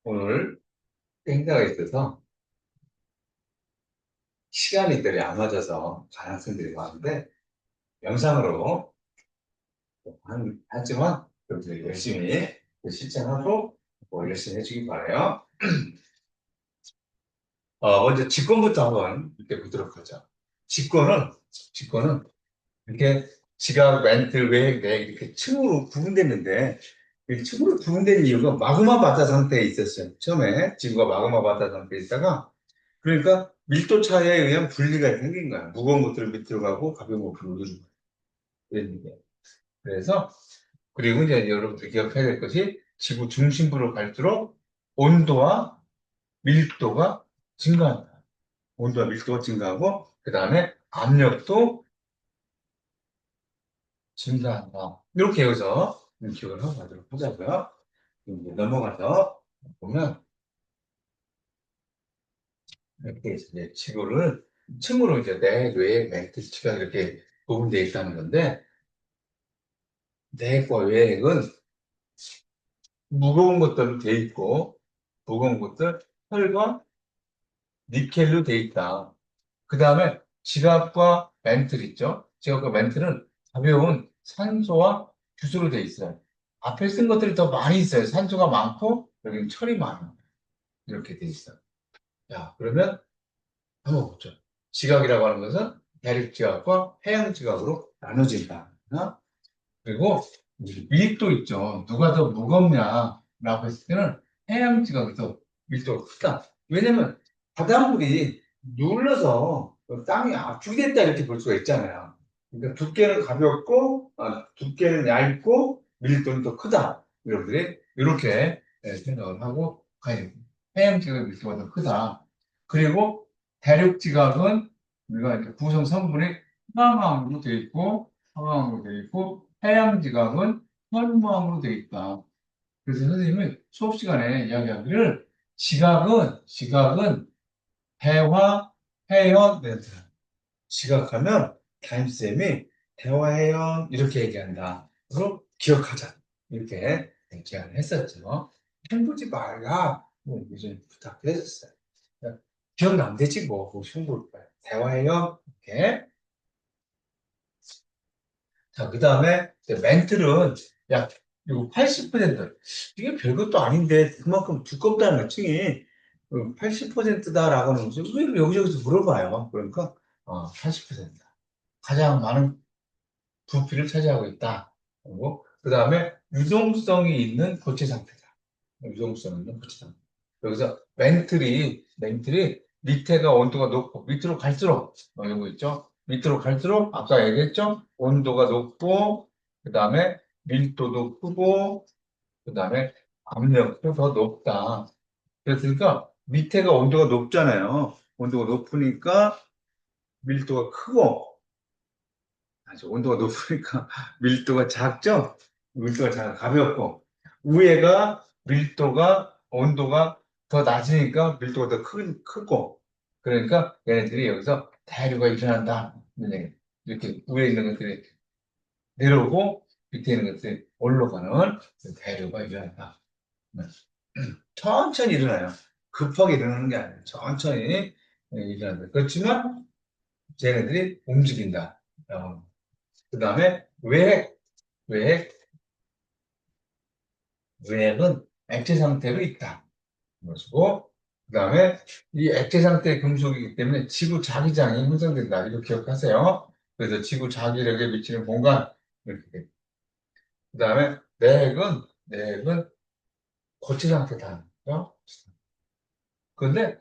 오늘 행사가 있어서 시간이들이 안 맞아서 간 학생들이 많은데 영상으로 하지만 여러분들이 열심히 실천하고 열심히 해주기 바라요. 먼저 직권부터 한번 이렇게 보도록 하죠. 직권은 이렇게 지각, 멘트, 외액, 내액 이렇게 층으로 구분됐는데 이 층으로 구분된 이유가 마그마 바다 상태에 있었어요. 처음에 지구가 마그마 바다 상태에 있다가 그러니까 밀도 차이에 의한 분리가 생긴 거야. 무거운 것들은 밑으로 가고 가벼운 것들은 위로 가고. 이런 게. 그래서 그리고 이제 여러분들 기억해야 될 것이 지구 중심부로 갈수록 온도와 밀도가 증가한다. 온도와 밀도가 증가하고 그 다음에 압력도 증가한다. 이렇게 여기서 기억을 하고 가도록 하자고요. 이제 넘어가서 보면 이렇게 이제 지구를 층으로 이제 내, 뇌, 멘트치가 이렇게 구분되어 있다는 건데 내과 외액은 무거운 것들로 돼 있고 무거운 것들 철과 니켈로 돼 있다. 그 다음에 지갑과 멘틀 있죠? 지갑과 멘틀은 가벼운 산소와 규소로 돼 있어요. 앞에 쓴 것들이 더 많이 있어요. 산소가 많고 여기는 철이 많아. 이렇게 돼 있어요. 야, 그러면 한번 보죠. 지각이라고 하는 것은 대륙 지각과 해양 지각으로 나눠진다. 어? 그리고 밀도 있죠. 누가 더 무겁냐라고 했을 때는 해양 지각이 더 밀도가 크다. 왜냐면 바닷물이 눌러서 땅이 압축이 됐다 이렇게 볼 수가 있잖아요. 그러니까 두께는 가볍고 두께는 얇고 밀도는 더 크다. 여러분들이 이렇게 생각을 하고 가야 됩니다. 해양 지각의 밀도가 더 크다. 그리고 대륙 지각은 우리가 이렇게 구성 성분이 화학으로 되어 있고 화학으로 되어 있고 해양 지각은 혈무암으로 되어 있다. 그래서 선생님은 수업 시간에 이야기하기를 지각은 대화, 해연, 멘트. 지각하면 담임쌤이 대화, 해연 이렇게 얘기한다. 그럼 기억하자. 이렇게 제안을 했었죠. 흉보지 말라. 뭐 이런 부탁을 했었어요. 기억나면 되지 뭐. 흉볼 거야. 대화, 해연 이렇게. 자, 그 다음에 멘틀은 약 80%. 이게 별것도 아닌데 그만큼 두껍다는 거 층이 80%다라고 하는 거죠. 왜 여기저기서 물어봐요. 그러니까 80%다. 가장 많은 부피를 차지하고 있다. 그리고 그 다음에 유동성이 있는 고체 상태다. 유동성 있는 고체 상태. 여기서 멘틀이 밑에가 온도가 높고 밑으로 갈수록 이거 있죠. 밑으로 갈수록 아까 얘기했죠. 온도가 높고 그 다음에 밀도도 크고 그 다음에 압력도 더 높다. 그러니까 밑에가 온도가 높잖아요. 온도가 높으니까 밀도가 크고 아주 온도가 높으니까 밀도가 작죠? 밀도가 가볍고 위에가 온도가 더 낮으니까 밀도가 더 크고 그러니까 얘네들이 여기서 대류가 일어난다. 이렇게 위에 있는 것들이 내려오고 밑에 있는 것들이 올라가는 대류가 일어난다. 천천히 일어나요. 급하게 일어나는 게 아니에요. 천천히 일어난다. 그렇지만 쟤네들이 움직인다. 그 다음에 외핵, 외핵은 액체 상태로 있다. 것이고, 그 다음에 이 액체 상태의 금속이기 때문에 지구 자기장이 형성된다. 이거 기억하세요. 그래서 지구 자기력에 미치는 공간, 이렇게 돼. 그 다음에 내핵은 고체 상태다. 그런데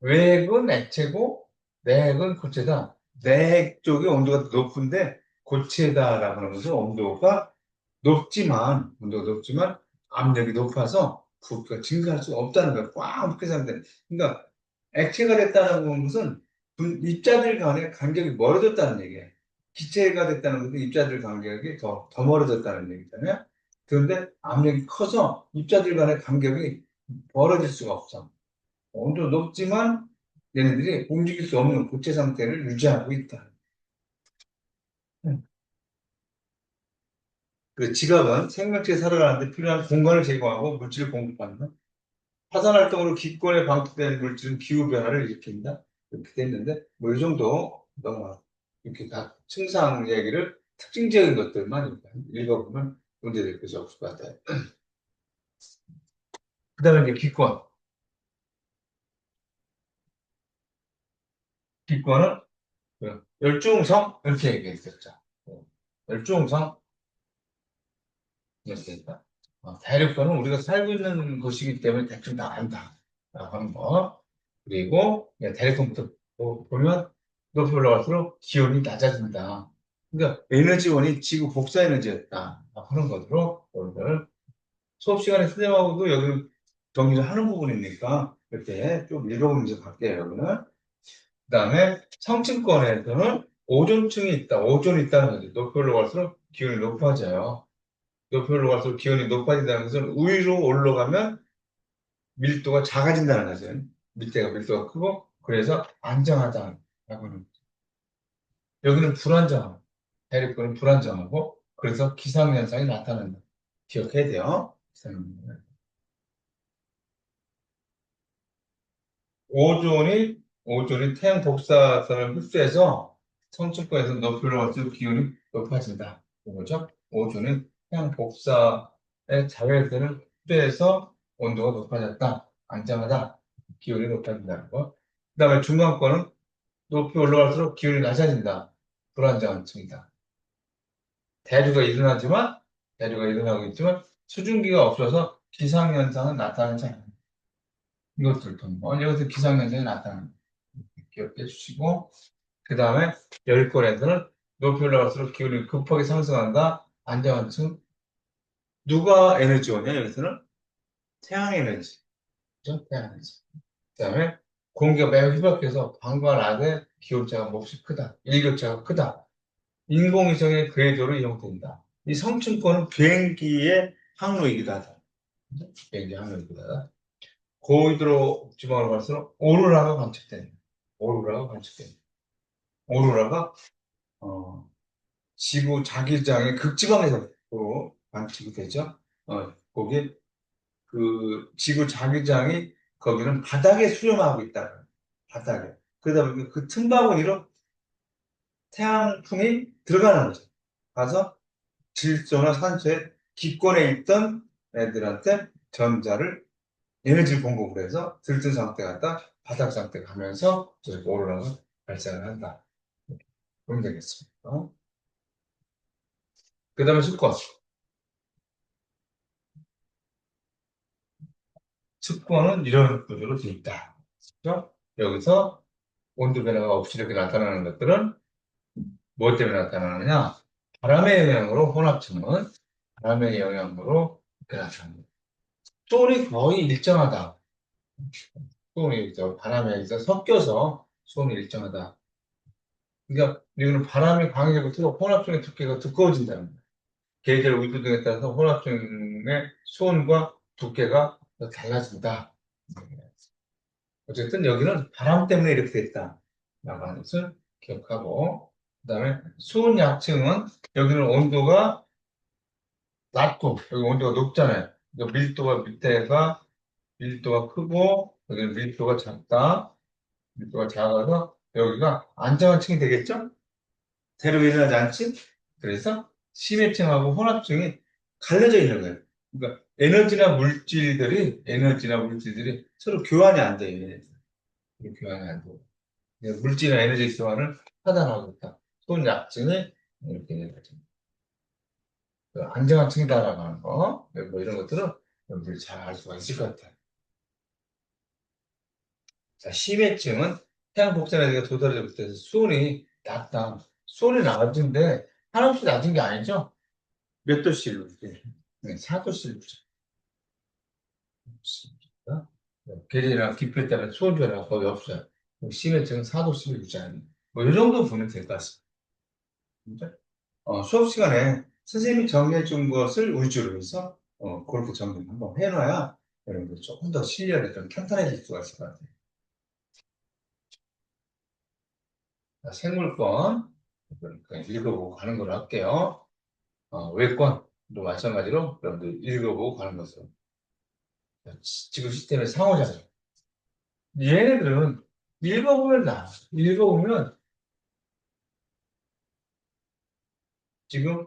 외핵은 액체고, 내핵은 고체다. 내핵 쪽이 온도가 높은데, 고체다라고 하는 것은 온도가 높지만 압력이 높아서 부피가 증가할 수 없다는 거예요. 꽉 묶여 사는데. 그러니까 액체가 됐다는 것은 입자들 간의 간격이 멀어졌다는 얘기예요. 기체가 됐다는 것은 입자들 간격이 더 멀어졌다는 얘기잖아요. 그런데 압력이 커서 입자들 간의 간격이 벌어질 수가 없어. 온도 높지만 얘네들이 움직일 수 없는 고체 상태를 유지하고 있다. 그 지각은 생명체 살아가는데 필요한 공간을 제공하고 물질을 공급하는 화산 활동으로 기권에 방출되는 물질은 기후 변화를 일으킨다. 이렇게 돼 있는데 뭐 이 정도 너무 이렇게 각 증상 얘기를 특징적인 것들만 이렇게 읽어보면 문제될 것이 없을 것 같아요. 그다음에 이제 기권. 기권은 그 열중성 이렇게 얘기했었죠. 열중성 이렇게 했다. 대륙권은 우리가 살고 있는 곳이기 때문에 대충 다 안다. 라고 하는 거. 그리고 대륙권부터 보면 높이 올라갈수록 기온이 낮아진다. 그러니까 에너지원이 지구 복사 에너지였다. 하는 것으로 여러분들 수업 시간에 선생님하고도 여기 정리를 하는 부분이니까 이렇게 좀 읽어보면 이제 갈게요, 여러분은. 그 다음에 성층권에서는 오존층이 있다. 오존이 있다는 거죠. 높이 올라갈수록 기온이 높아져요. 높이 올라갈수록 기온이 높아진다는 것은 위로 올라가면 밀도가 작아진다는 거죠. 밑에가 밀도가 크고 그래서 안정하다라고 하는 거죠. 여기는 불안정하고 대륙권은 불안정하고 그래서 기상현상이 나타난다. 기억해야 돼요. 기상현상. 오존이 태양 복사선을 흡수해서 성층권에서 높이 올라갈수록 기온이 높아진다. 그거죠? 오존이 태양 복사의 자외선을 흡수해서 온도가 높아졌다. 안정하다. 기온이 높아진다는 거. 그 다음에 중간권은 높이 올라갈수록 기온이 낮아진다. 불안정한 층이다. 대류가 일어나고 있지만 수증기가 없어서 기상현상은 나타나지 않는다. 이것들 통해 여기서 기상현상이 나타납니다. 기억해 주시고 그 다음에 열권에서는 높이 올라갈수록 기온이 급하게 상승한다. 안정한 층. 누가 에너지원이야 여기서는? 태양 에너지. 그죠? 태양 에너지. 그 다음에 공기가 매우 희박해서 밤과 낮의 기온차가 몹시 크다. 일교차가 크다. 인공위성의 궤도로 이용된다. 이 성층권은 비행기의 항로이기도 하다. 비행기 항로이기도 하다. 고위도로 지방으로 갈수록 오로라가 관측된다. 오로라가 관측된다. 오로라가 지구 자기장의 극지방에서 또 관측이 되죠. 거기 그 지구 자기장이 거기는 바닥에 수렴하고 있다. 바닥에. 그러다 보니까 그 틈바구니로 태양풍이 들어가는 거죠. 가서 질소나 산소의 기권에 있던 애들한테 전자를 에너지를 공급을 해서 들뜬 상태 갔다 바닥 상태 가면서 저렇게 오로라가 발생을 한다. 그러면 되겠습니다. 그 다음에 수권. 습권은 이런 구조로 되어 있다. 그렇죠? 여기서 온도 변화가 없이 이렇게 나타나는 것들은 무엇 때문에 나타나느냐? 바람의 영향으로 혼합층은 바람의 영향으로 이렇게 나타납니다. 수온이 거의 일정하다. 수온이 바람에 섞여서 수온이 일정하다. 그러니까 이거는 바람이 강해지고 혼합층의 두께가 두꺼워진다는 거예요. 계절 위도 등에 따라서 혼합층의 수온과 두께가 달라진다. 어쨌든 여기는 바람 때문에 이렇게 됐다. 라고 하는 것을 기억하고, 그 다음에 수온 약층은 여기는 온도가 낮고, 여기 온도가 높잖아요. 밀도가 밑에가 밀도가 크고, 여기는 밀도가 작다. 밀도가 작아서 여기가 안정한 층이 되겠죠? 대로 일어나지 않지? 그래서 심해층하고 혼합층이 갈려져 있는 거예요. 그러니까 에너지나 물질들이 서로 교환이 안 돼요. 얘네들. 교환이 안 돼요. 물질이나 에너지 교환을 차단하고 있다. 손약층이 이렇게 되는 거죠. 그 안정한 층이다라고 하는 거, 뭐 이런 것들은 여러분들이 잘 알 수가 있을 것 같아요. 자, 심해층은 태양 복사에너지가 도달하지 못해서 수온이 낮다. 수온이 낮은데 한없이 낮은 게 아니죠? 몇 도씨로? 네, 4도씨로. 계절이나 기표에 따라 수온 변화가 거의 없어요. 심해층은 4도씨를 유지하는. 뭐, 이 정도 보면 될 것 같습니다. 수업 시간에 선생님이 정리해 준 것을 위주로 해서 그렇게 정리 한번 해놔야 여러분들 조금 더 실력이 좀 탄탄해질 수가 있을 것 같아요. 자, 생물권 그러니까 읽어보고 가는 걸로 할게요. 외권도 마찬가지로 여러분들 읽어보고 가는 것으로. 지구 시스템의 상호작용. 얘네들은 읽어보면 읽어보면 지금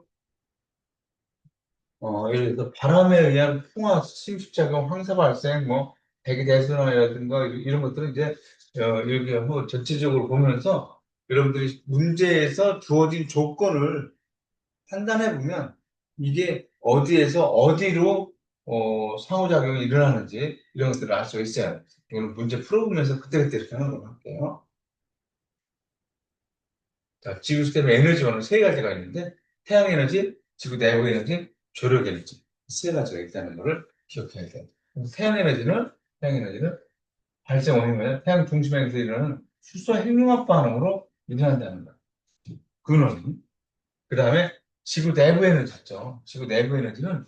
예를 들어서 바람에 의한 풍화, 침식작용, 황사 발생, 뭐 대기 대순환이라든가 이런 것들은 이제 이렇게 한번 전체적으로 보면서 여러분들이 문제에서 주어진 조건을 판단해 보면 이게 어디에서 어디로 상호작용이 일어나는지 이런 것들을 알 수가 있어요. 이거는 문제 풀어보면서 그때그때 이렇게 하는 걸로 할게요. 자, 지구 시스템의 에너지원은 세 가지가 있는데 태양 에너지, 지구 내부 에너지, 조력 에너지 세 가지가 있다는 것을 기억해야 돼요. 그래서 태양 에너지는 발생 원인은 태양 중심에서 일어나는 수소 핵융합 반응으로 일어난다는 거예요. 근원이. 그 다음에 지구 내부 에너지 있죠. 지구 내부 에너지는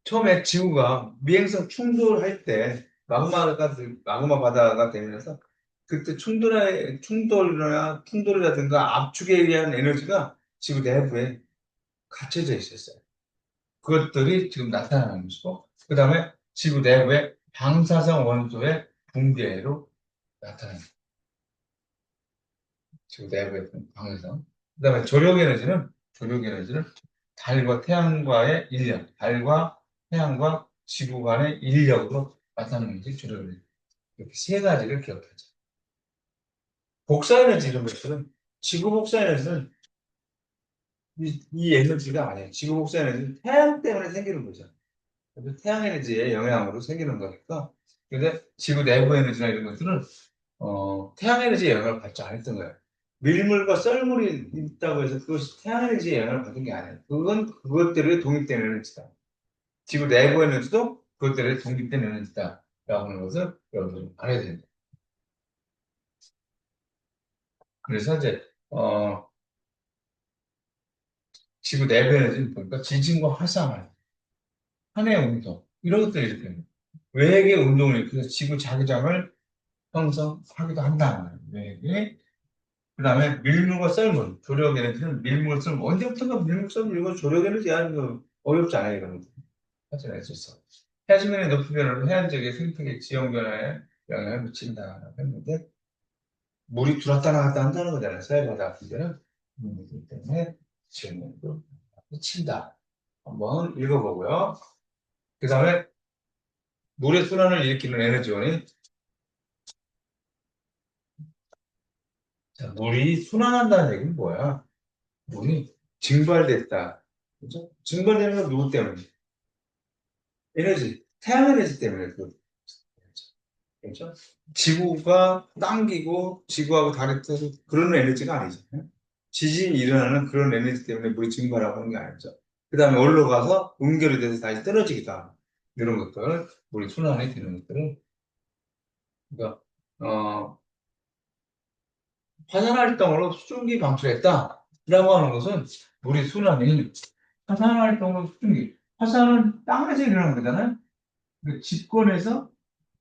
처음에 지구가 미행성 충돌할 때 마그마 바다가 되면서 그때 충돌이라든가 압축에 의한 에너지가 지구 내부에 갇혀져 있었어요. 그것들이 지금 나타나는 것이고, 그 다음에 지구 내부의 방사성 원소의 붕괴로 나타납니다. 지구 내부의 방사성. 그 다음에 조력 에너지는 달과 태양과 지구 간의 인력으로 나타나는 게 조력 에너지. 이렇게 세 가지를 기억하죠. 복사 에너지 이런 것들은, 지구 복사 에너지는 이 에너지가 아니에요. 지구 복사 에너지는 태양 때문에 생기는 거죠. 그래서 태양 에너지의 영향으로 생기는 거니까. 근데 지구 내부 에너지나 이런 것들은 태양 에너지의 영향을 받지 않았던 거예요. 밀물과 썰물이 있다고 해서 그것이 태양 에너지의 영향을 받은 게 아니에요. 그건 그것들의 독립된 에너지다. 지구 내부 에너지도 그것들의 독립된 에너지다. 라고 하는 것을 여러분들 알아야 됩니다. 그래서 이제, 지구 내부 에너지는 보니까 지진과 화산을, 한해 운동, 이런 것들이 이렇게 됩니다. 외계 운동을 일으켜서 지구 자기장을 형성하기도 한다는 거예요. 외계. 그 다음에 밀물과 썰물, 조력 에너지는 밀물과 썰물. 언제부턴가 밀물, 썰물, 이거 조력 에너지야. 이거 어렵지 않아요, 이런 거. 하여튼 수 있어. 해수면의 높이 변화는 해안 지역의 생태계 지형 변화에 영향을 미친다라고 했는데, 물이 들어왔다 나갔다 한다는 거잖아요. 서해바다 같은 데는. 그렇기 때문에 지형도 미친다. 한번 읽어보고요. 그 다음에 물의 순환을 일으키는 에너지원이, 자, 물이 순환한다는 얘기는 뭐야? 물이 증발됐다. 그죠? 증발되는 건 누구 때문에? 에너지, 태양 에너지 때문에 그렇죠? 지구가 당기고 지구하고 다른 그런 에너지가 아니잖아요. 지진이 일어나는 그런 에너지 때문에 물이 증발하고 하는 게 아니죠. 그 다음에 올라가서 응결이 돼서 다시 떨어지기도 하고 이런 것들, 물이 순환이 되는 것들을 그러니까 화산 활동으로 수증기 방출했다. 라고 하는 것은 물이 순환이 화산 활동으로 수증기. 화산은 땅에서 일어나는 거잖아요. 그 집권에서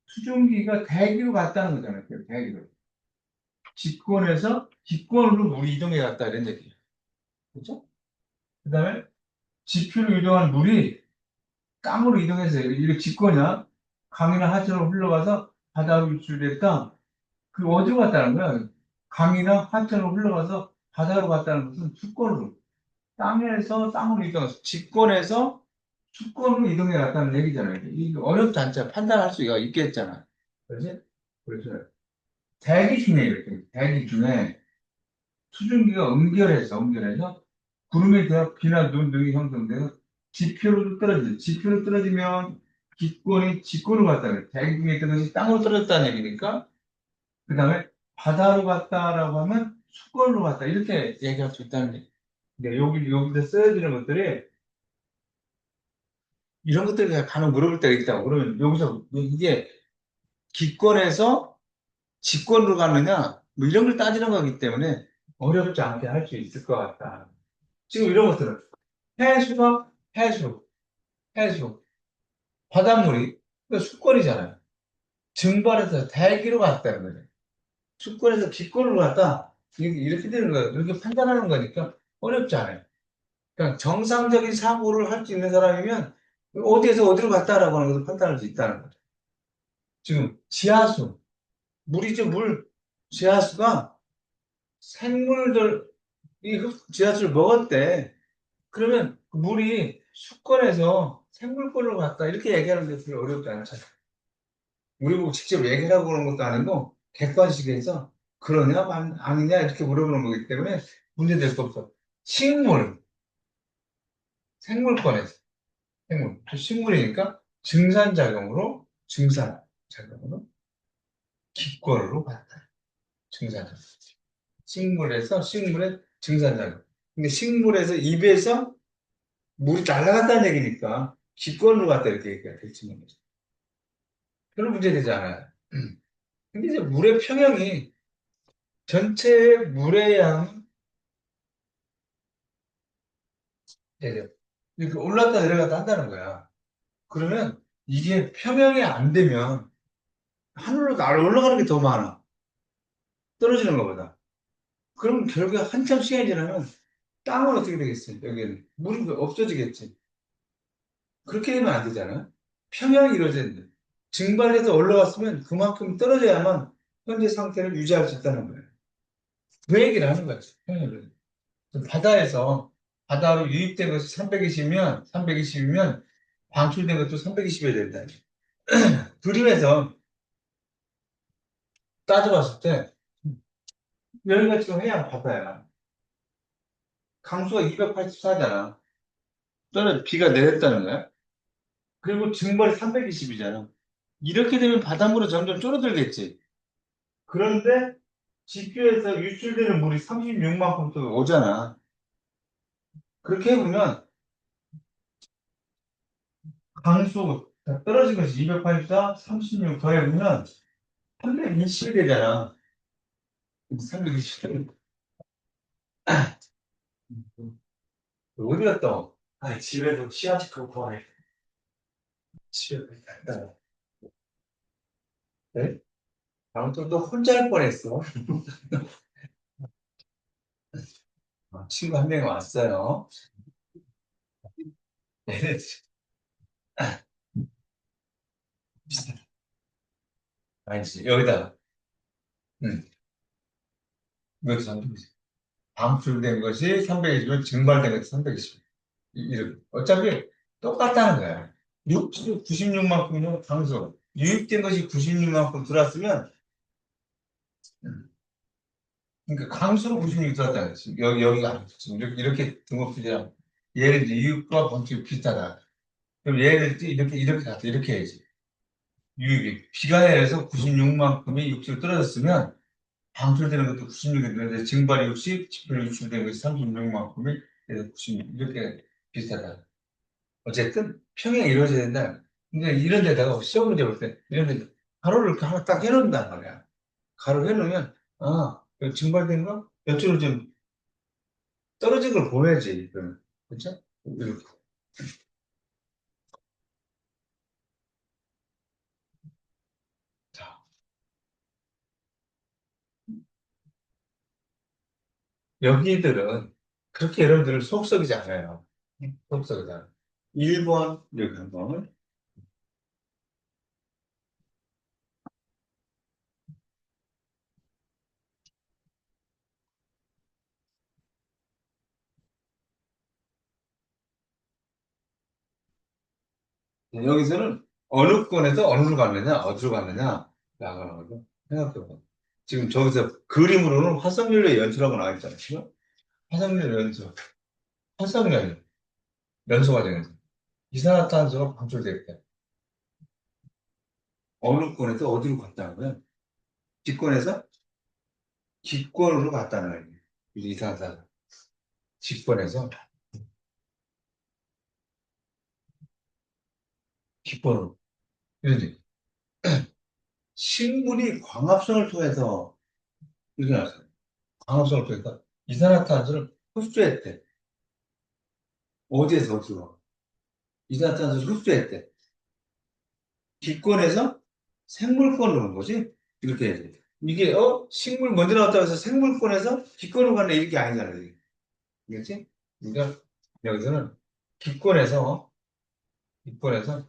수증기가 대기로 갔다는 거잖아요. 대기로. 집권에서 기권으로 물이 이동해 갔다 이런 얘기예요. 그렇죠? 그 다음에 지표로 이동한 물이 땅으로 이동해서 이게 직권이야. 강이나 하천으로 흘러가서 바다로 유출됐다. 그 어디로 갔다는 거야? 강이나 하천으로 흘러가서 바다로 갔다는 것은 수권으로. 땅에서 땅으로 이동해서 직권에서 수권으로 이동해 갔다는 얘기잖아요. 이게 어렵지 않잖아. 판단할 수가 있겠잖아. 그렇지? 그래서 대기 중에 수증기가 응결해서 구름에 대한 비나 눈 등이 형성돼서 지표로 떨어지죠. 지표로 떨어지면 기권이 직권으로 갔다는 대기 중에 있던 것이 땅으로 떨어졌다는 얘기니까 그 다음에 바다로 갔다라고 하면 수권으로 갔다 이렇게 얘기할 수 있다는 얘기. 근데 여기서 써야 되는 것들이 이런 것들이 간혹 물어볼 때가 있다고 그러면 여기서 이게 기권에서 직권으로 가느냐 뭐 이런 걸 따지는 거기 때문에 어렵지 않게 할 수 있을 것 같다. 지금 이런 것들은 해수가 해수 바닷물이 수권이잖아요. 증발해서 대기로 갔다는 거죠. 수권에서 기권으로 갔다 이렇게 되는 거예요. 이렇게 판단하는 거니까 어렵지 않아요. 그러니까 정상적인 사고를 할 수 있는 사람이면 어디에서 어디로 갔다라고 하는 것을 판단할 수 있다는 거죠. 지금 지하수, 물이죠, 물. 지하수가 생물들이 지하수를 먹었대. 그러면 그 물이 수권에서 생물권으로 갔다. 이렇게 얘기하는 게 별로 어렵지 않잖아. 우리 보고 직접 얘기하고 그러는 것도 아니고 객관식에서 그러냐, 아니냐 이렇게 물어보는 거기 때문에 문제될 거 없어. 식물, 생물권에서. 생물. 식물이니까 증산작용으로 기권으로 갔다. 증산작용. 식물의 증산작용. 근데 식물에서 입에서 물이 날아갔다는 얘기니까 기권으로 갔다 이렇게 얘기가 되지는 거죠. 별로 문제 되지 않아요. 근데 이제 물의 평형이 전체 물의 양 이렇게 올랐다 내려갔다 한다는 거야. 그러면 이게 평형이 안 되면 하늘로 날 올라가는 게 더 많아. 떨어지는 것보다. 그럼 결국에 한참 시간이 지나면 땅은 어떻게 되겠어요? 여기는 물이 없어지겠지. 그렇게 되면 안 되잖아. 평형이 이루어졌는데 증발해서 올라갔으면 그만큼 떨어져야만 현재 상태를 유지할 수 있다는 거예요. 그 얘기를 하는 거지. 평형을. 바다에서 바다로 유입된 것이 320이면 방출된 것도 320이어야 된다. 그림에서 따져봤을 때 여기가 지금 해안 바다야. 강수가 284잖아. 또는 비가 내렸다는 거야. 그리고 증발이 320이잖아. 이렇게 되면 바닷물은 점점 줄어들겠지. 그런데 지표에서 유출되는 물이 36만큼 또 오잖아. 그렇게 해보면 강수 떨어진 것이 284, 36 더해보면 320이 되잖아. 320. 어디 갔다 와? 아니, 집에도 씨앗이 그거 구하네. 집에 갔다 와. 네? 아무튼 또 혼자 할 뻔했어. 친구 한 명이 왔어요. 얘네 아니지 여기다가 이것도 320. 방출된 것이 320이면 증발된 것이 320. 이렇게 어차피 똑같다는 거야. 96만큼이면 강수. 유입된 것이 96만큼 들어왔으면 그러니까 강수로 96 들어왔다는 거지. 여기가 아니죠. 지금 이렇게 등급수지랑 얘를 이제 유입과 방출이 비슷하다. 그럼 얘를 이렇게 갔다 이렇게 해야지. 유입이 비가 내려서 96만큼이 육지로 떨어졌으면 방출되는 것도 96이 되는데 증발이 60, 지표로 유출된 것이 36만큼이 96 이렇게 비슷하다. 어쨌든 평행이 이루어져야 된다. 근데 이런 데다가 시험 문제 볼 때 이런 데 가로를 이렇게 하나 딱 해놓는단 말이야. 가로를 해놓으면 이거 증발된 거? 옆으로 좀 떨어진 걸 보여야지. 그러면. 그렇죠? 이렇게. 자, 여기들은 그렇게 여러분들을 속썩이지 않아요. 속썩이지 않아요. 1번 여기 한번. 여기서는 어느 권에서 어느로 갔느냐, 어디로 갔느냐, 나가는 거죠. 생각해봐. 지금 저기서 그림으로는 화석연료 연소라고 나와 있잖아요. 지금? 화석연료 연소. 화석연료. 연소 과정에서. 이산화탄소가 방출될 때. 어느 권에서 어디로 갔다는 거야? 직권에서 기권으로 갔다는 거예요. 이산화탄소. 직권에서 기권으로. 이러지. 식물이 광합성을 통해서 이렇게 나왔어요. 광합성을 통해서 이산화탄소를 흡수했대. 어디에서 흡수가? 이산화탄소를 흡수했대. 기권에서 생물권으로 온 거지? 이렇게 해야 돼. 이게, 식물 먼저 나왔다고 해서 생물권에서 기권으로 가는 이렇게 아니잖아요. 이게. 알겠지? 그러니까 여기서는 기권에서 기권에서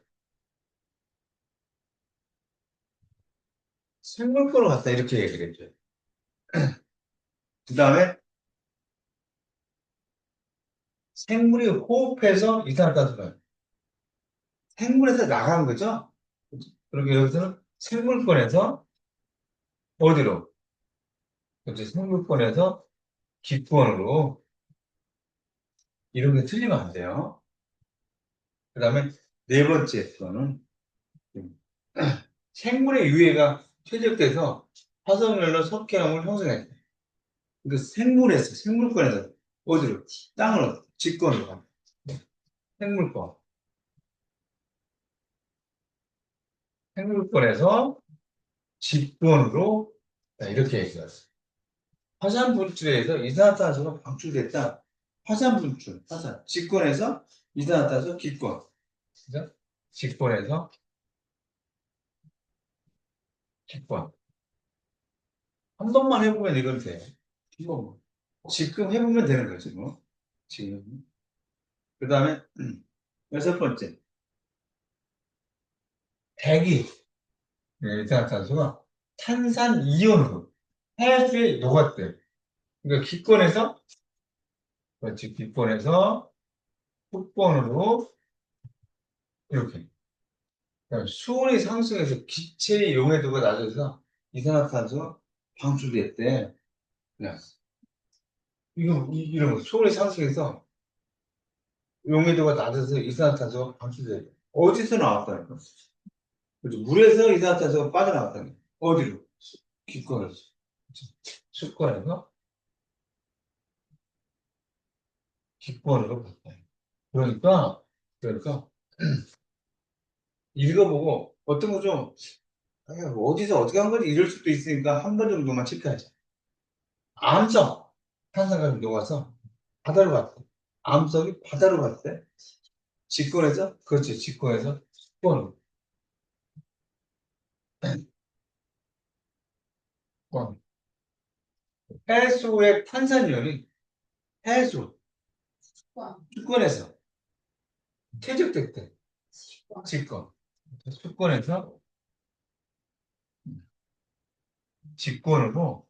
생물권을 갖다 이렇게 얘기를 해줘요. 그 다음에 생물이 호흡해서 이산화탄소가 생물에서 나가는 거죠. 그러게 여기서는 생물권에서 어디로? 그렇지, 생물권에서 기권으로 이런 게 틀리면 안 돼요. 그 다음에 네 번째 거는 생물의 유해가 퇴적돼서 화석연료 석회암을 형성했대. 그 생물에서, 생물권에서 어디로? 땅으로, 직권으로 가. 생물권. 생물권에서 직권으로 자, 이렇게 얘기했어요. 화산 분출에 의해서 이산화탄소가 방출됐다. 화산 분출, 화산. 직권에서 이산화탄소 기권. 그죠? 직권에서 기권. 한 번만 해보면 이건 돼요. 한 번만. 지금 해보면 되는 거죠, 뭐. 지금. 그 다음에, 여섯 번째. 대기. 이산화탄소가 탄산 이온으로 해수에 녹았대요. 그러니까 기권에서, 그렇지, 기권에서 흑본으로 이렇게. 그러니까 수온이 상승해서 기체의 용해도가 낮아져서 이산화탄소가 방출됐대. 그냥 이런 거, 수온이 상승해서 용해도가 낮아서 이산화탄소가 방출돼. 어디서 나왔다는 거? 그죠? 물에서 이산화탄소가 빠져나왔다는 거. 어디로? 기권에서. 수권에서 기권으로 바꿔요. 그러니까, 읽어보고 어떤 거 좀, 어디서 어떻게 한 건지 이럴 수도 있으니까 한 번 정도만 체크하자. 암석, 탄산가스 녹아서 바다로 갔대. 암석이 바다로 갔대. 직권에서, 그렇지, 직권에서, 수권, 수권. 해수의 탄산이온이 해수, 수권에서 퇴적됐대. 직권. 수권에서 직권으로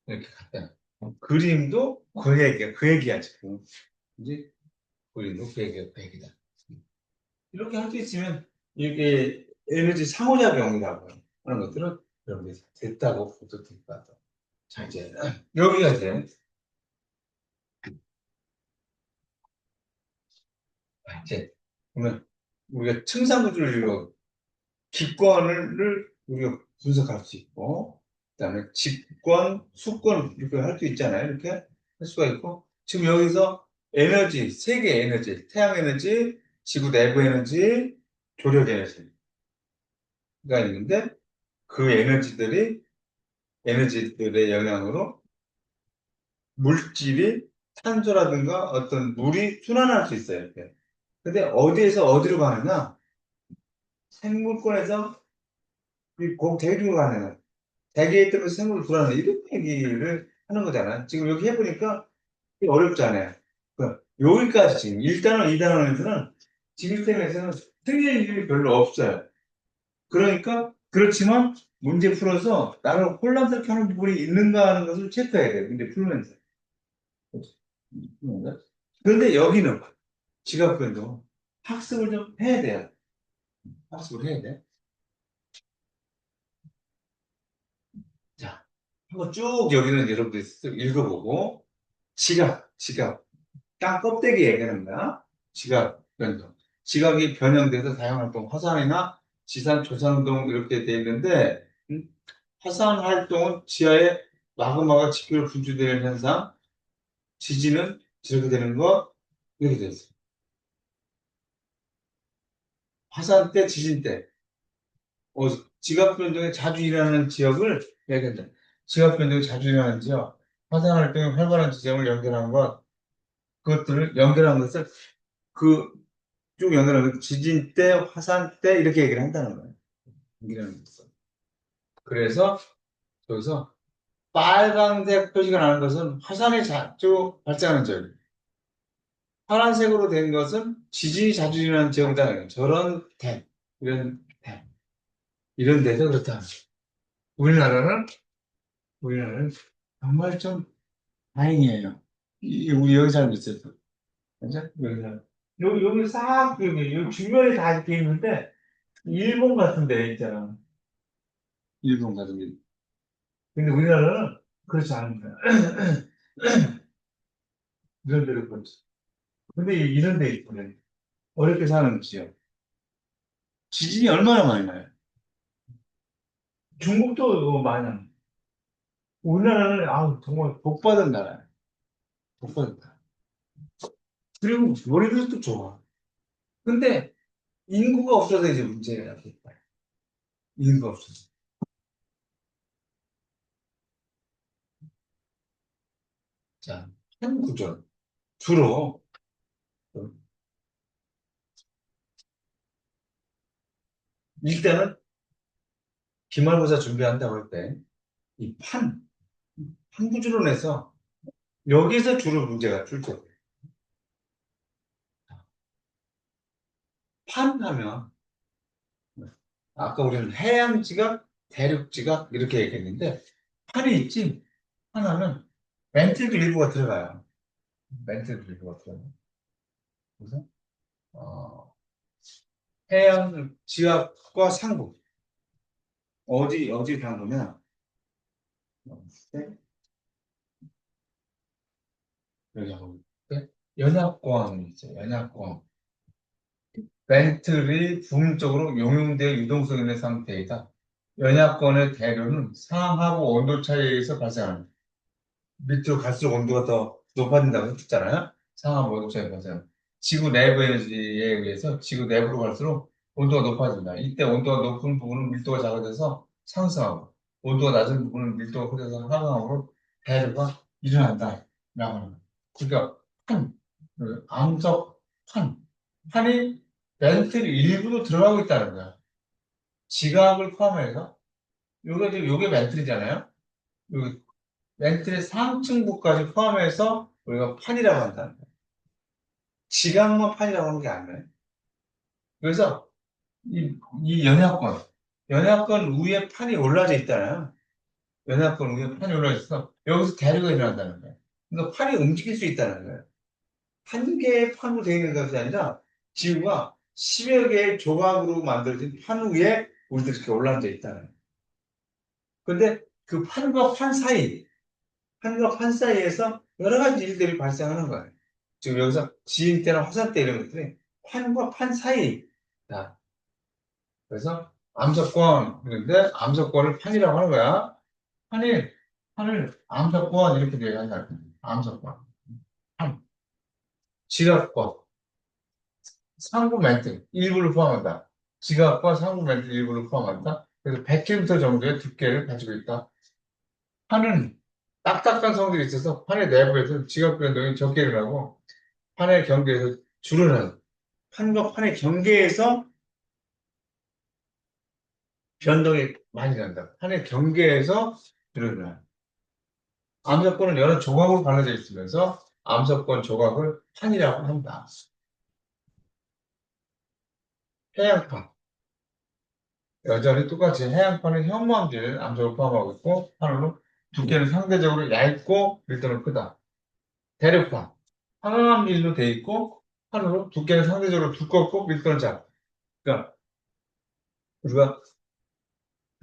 이렇게 갔다. 그림도 그 얘기야, 지금. 이제 그림도 그 얘기다. 이렇게 할 수 있으면 이게 에너지 상호작용이라고 하는 것들은 여러분들이 됐다고 보도 될 것 같아요. 자, 이제 여기가 이제 그러면 우리가 층상구조를 이루어 기권을 우리가 분석할 수 있고, 그다음에 직권, 수권 이렇게 할 수 있잖아요. 이렇게 할 수가 있고, 지금 여기서 에너지, 세 개의 에너지, 태양 에너지, 지구 내부 에너지, 조력 에너지가 있는데 그 에너지들의 영향으로 물질이 탄소라든가 어떤 물이 순환할 수 있어요. 이렇게. 근데 어디에서 어디로 가느냐? 생물권에서 대중으로 가느냐? 대기에 있던 생물을 불안해. 이런 얘기를 하는 거잖아요. 지금 여기 해보니까 어렵잖아요. 여기까지 지금 1단원, 2단원에서는 지구템에서는 틀릴 일이 별로 없어요. 그러니까 그렇지만 문제 풀어서 나를 혼란스럽게 하는 부분이 있는가 하는 것을 체크해야 돼요. 문제 풀면서. 그런데 여기는 지각변동 학습을 좀 해야 돼요. 학습을 해야 돼. 자, 한번 쭉 여기는 여러분들이 쓱 읽어보고 지각. 땅 껍데기 얘기하는 거야. 지각 변동. 지각이 변형돼서 다양활동, 화산이나 지산, 조산동 이렇게 돼 있는데 화산 활동은 지하에 마그마가 지표를 분출되는 현상, 지진은 이렇게 되는 거 이렇게 돼 있어요. 화산 때, 지진 때, 지각 변동이 자주 일어나는 지역을 얘기한다. 지각 변동이 자주 일어나는 지역, 화산 활동이 활발한 지점을 연결한 것, 그것들을 연결한 것을 그 쭉 연결하면 지진 때, 화산 때 이렇게 얘기를 한다는 거예요. 연결하는 것을. 그래서 여기서 빨간색 표시가 나는 것은 화산이 자주 발생하는 지역. 파란색으로 된 것은 지진이 자주 일어나는 지역이다. 저런 댐, 이런 댐, 이런 데서 그렇다. 우리나라는, 우리나라는 정말 좀 다행이에요. 우리 여기 살고 있어요. 그죠? 여기 살고. 여기 싹, 여기 주변에 다 이렇게 있는데, 일본 같은 데 있잖아. 일본 같은 데. 근데 우리나라는 그렇지 않습니다. 이런 데로 그렇지. 근데 이런 데 있거든. 어렵게 사는 지역. 지진이 얼마나 많이 나요? 중국도 많이 나요. 우리나라는, 정말 복받은 나라야. 복받은 나라. 그리고 머리도 좋아. 근데 인구가 없어서 이제 문제가 됐다. 인구가 없어서. 자, 한 구절. 주로, 일단은 기말고사 준비한다고 할 때, 이 판 구조로 내서 여기서 주로 문제가 출제. 판 하면, 아까 우리는 해양지각, 대륙지각 이렇게 얘기했는데, 판이 있지, 하나는 멘틀 글리브가 들어가요. 멘틀 글리브가 들어가요. 그래서, 어, 해양 지각과 상부. 어디 가보면, 여기 한번 볼게. 연합공항이 있어요. 연합공항. 벤틀이 부분적으로 용융되어 유동성 있는 상태이다. 연합권의 대류는 상하고 온도 차이에 의해서 발생합니다. 밑으로 갈수록 온도가 더 높아진다고 했잖아요. 상하고 온도 차이가 발생. 지구 내부 에너지에 의해서 지구 내부로 갈수록 온도가 높아진다. 이때 온도가 높은 부분은 밀도가 작아져서 상승하고, 온도가 낮은 부분은 밀도가 커져서 하강하고 대류가 일어난다. 라고 하는 거예요. 그러니까 암석 판이 멘틀 일부도 들어가고 있다는 거야. 지각을 포함해서 요게 멘틀이잖아요. 요 멘틀의 상층부까지 포함해서 우리가 판이라고 한다는 거야. 지각만 판이라고 하는 게 아니에요. 그래서 이 연합권 위에 판이 올라져 있잖아요. 연합권 위에 판이 올라져 있어. 여기서 대류가 일어난다는 거예요. 그러니까 판이 움직일 수 있다는 거예요. 한 개의 판으로 되어 있는 것이 아니라 지구가 10여 개의 조각으로 만들어진 판 위에 우리들이 이렇게 올라앉아 있다는 거예요. 근데 그 판과 판 사이에서 여러 가지 일들이 발생하는 거예요. 지금 여기서 지진 때나 화산 때 이런 것들이 판과 판 사이다. 그래서 암석권, 그런데 암석권을 판이라고 하는 거야. 판이, 판을 암석권 이렇게 얘기한다. 암석권. 판. 지각권. 상부 멘트 일부를 포함한다. 지각과 상부 멘트 일부를 포함한다. 그래서 100km 정도의 두께를 가지고 있다. 판은 딱딱한 성질이 있어서 판의 내부에서 지각 변동이 적게 일어나고 판의 경계에서 줄어나는 판과 판의 경계에서 변동이 많이 난다. 판의 경계에서 줄어나요. 암석권은 여러 조각으로 갈라져 있으면서 암석권 조각을 판이라고 한다. 해양판. 여전히 똑같이 해양판은 현무암질 암석을 포함하고 있고 판으로 두께는 상대적으로 얇고 밀도는 크다. 대륙판. 황암밀로 돼 있고 판으로 두께는 상대적으로 두껍고 밀도는 작다. 그러니까 우리가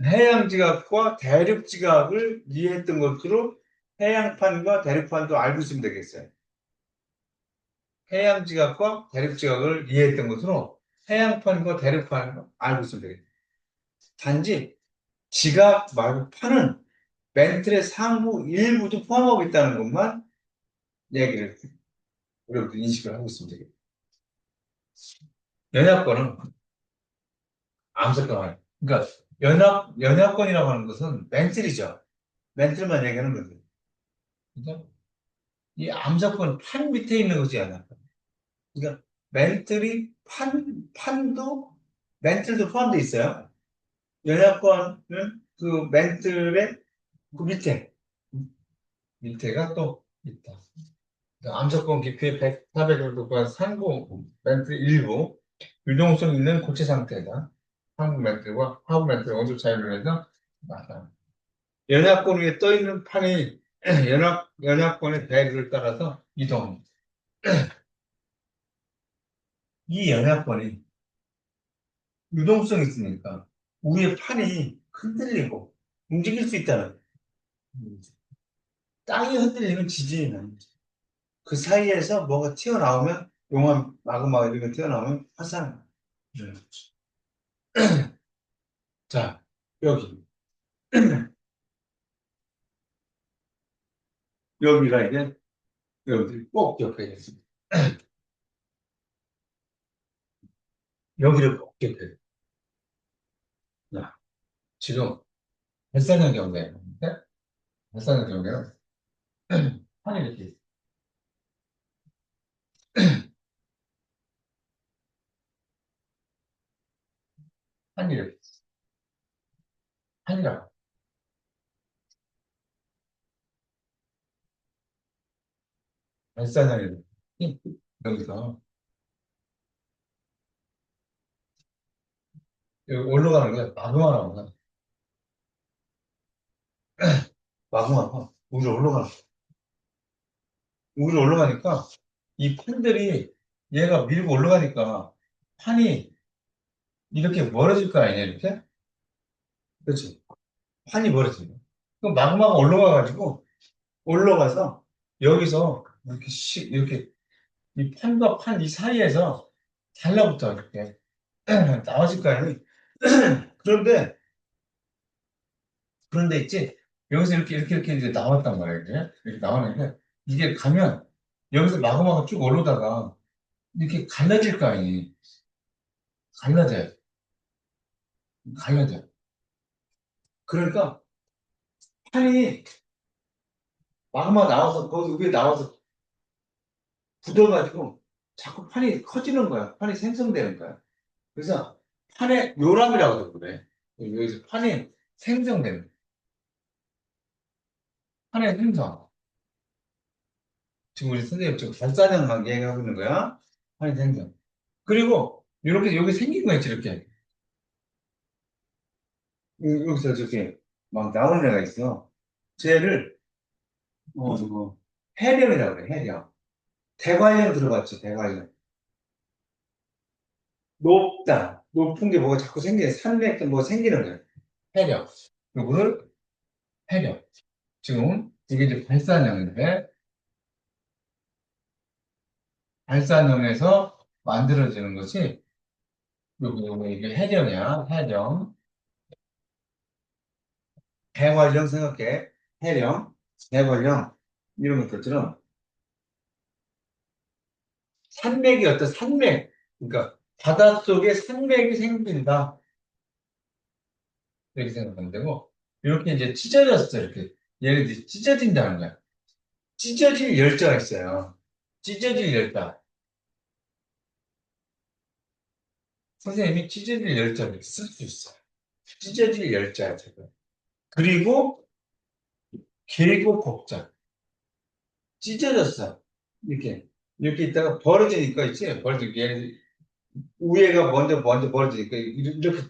해양지각과 대륙지각을 이해했던 것으로 해양판과 대륙판도 알고 있으면 되겠어요. 해양지각과 대륙지각을 이해했던 것으로 해양판과 대륙판을 알고 있으면 되겠어요. 단지 지각 말고 판은 멘틀의 상부 일부도 포함하고 있다는 것만 얘기를 여러분들 인식을 하고 있으면 되겠어요. 연합권은 암석강을. 그러니까 연합권이라고 하는 것은 멘틀이죠. 멘틀만 얘기하는 거죠. 그죠? 이 암석권 판 밑에 있는 것이 아니야. 그러니까 멘틀이 판도 멘틀도 포함되어 있어요. 연합권은 그 멘틀의 그 밑에가 또 있다. 암석권 깊이 100, 400을 도과 상부 멘트 일부 유동성 있는 고체 상태다. 상부 멘트와 하부 멘트의 온도 차이로 해서 나타. 연합권 위에 떠 있는 판이 연합권의 배를 따라서 이동. 이 연합권이 유동성이 있으니까 위에 판이 흔들리고 움직일 수 있다는 거예요. 땅이 흔들리면 지진이 나는 거죠. 그 사이에서 뭐가 튀어나오면 용암, 마그마 이런 게 튀어나오면 화산. 자, 여기. 여기가 이제 여러분들이 꼭 기억해야겠습니다. 여기를 꼭 기억해야 돼요. 자, 지금 발산형 경계인데 발산형 경계는 판이 이렇게 있어요. 판이 이렇게 있어요. 판이라고. 발산형이 여기서 여기 올라가는 게 마그마라고 해요. 마그마가 위로 올라가는 거예요. 위로 올라가니까 이 판들이 얘가 밀고 올라가니까 판이 이렇게 멀어질 거 아니냐 이렇게? 그렇지. 판이 멀어지고. 그럼 마그마가 올라가가지고 올라가서 여기서 이렇게 이렇게 이 판과 판 이 사이에서 달라붙어 이렇게 나와질 거 아니야. 그런데 그런데 있지 여기서 이렇게 이제 나왔단 말이야. 이렇게 나왔는데 이게 가면 여기서 마그마가 쭉 올라다가 이렇게 갈라질 거 아니. 갈라져요. 갈라져. 그러니까 판이 마그마 나와서 거기 위에 나와서 굳어가지고 자꾸 판이 커지는 거야. 판이 생성되는 거야. 그래서 판의 요람이라고 그래. 여기서 판이 생성되는 거야. 판의 생성. 지금 우리 선생님 지금 발사량만 얘기하고 있는 거야. 판의 생성. 그리고 이렇게 여기 생긴 거 있지 이렇게. 여기서 저렇게 막 나오는 애가 있어. 쟤를 해령이라고 그래. 해령. 대관령 들어봤죠. 대관령. 높다. 높은 게 뭐가 자꾸 산맥 뭐 생기는 거야. 해령. 요거를 해령. 지금 이게 이제 발산형인데 발산형에서 만들어지는 것이 요거 이게 해령이야. 해령. 해관령 생각해. 해령, 해관령 이런 것들처럼 산맥이 어떤 산맥. 그러니까 바닷속에 산맥이 생긴다. 이렇게 생각하면 되고 이렇게 이제 찢어졌어. 이렇게 얘네들이 찢어진다는 거야. 찢어질 열자가 있어요. 찢어질 열자. 선생님이 찢어질 열자를 쓸 수 있어요. 찢어질 열자. 그리고 길고 곱자. 찢어졌어. 이렇게. 이렇게 있다가 벌어지니까 있지? 벌어지니까 얘네들 위에가 먼저 벌어지니까 이렇게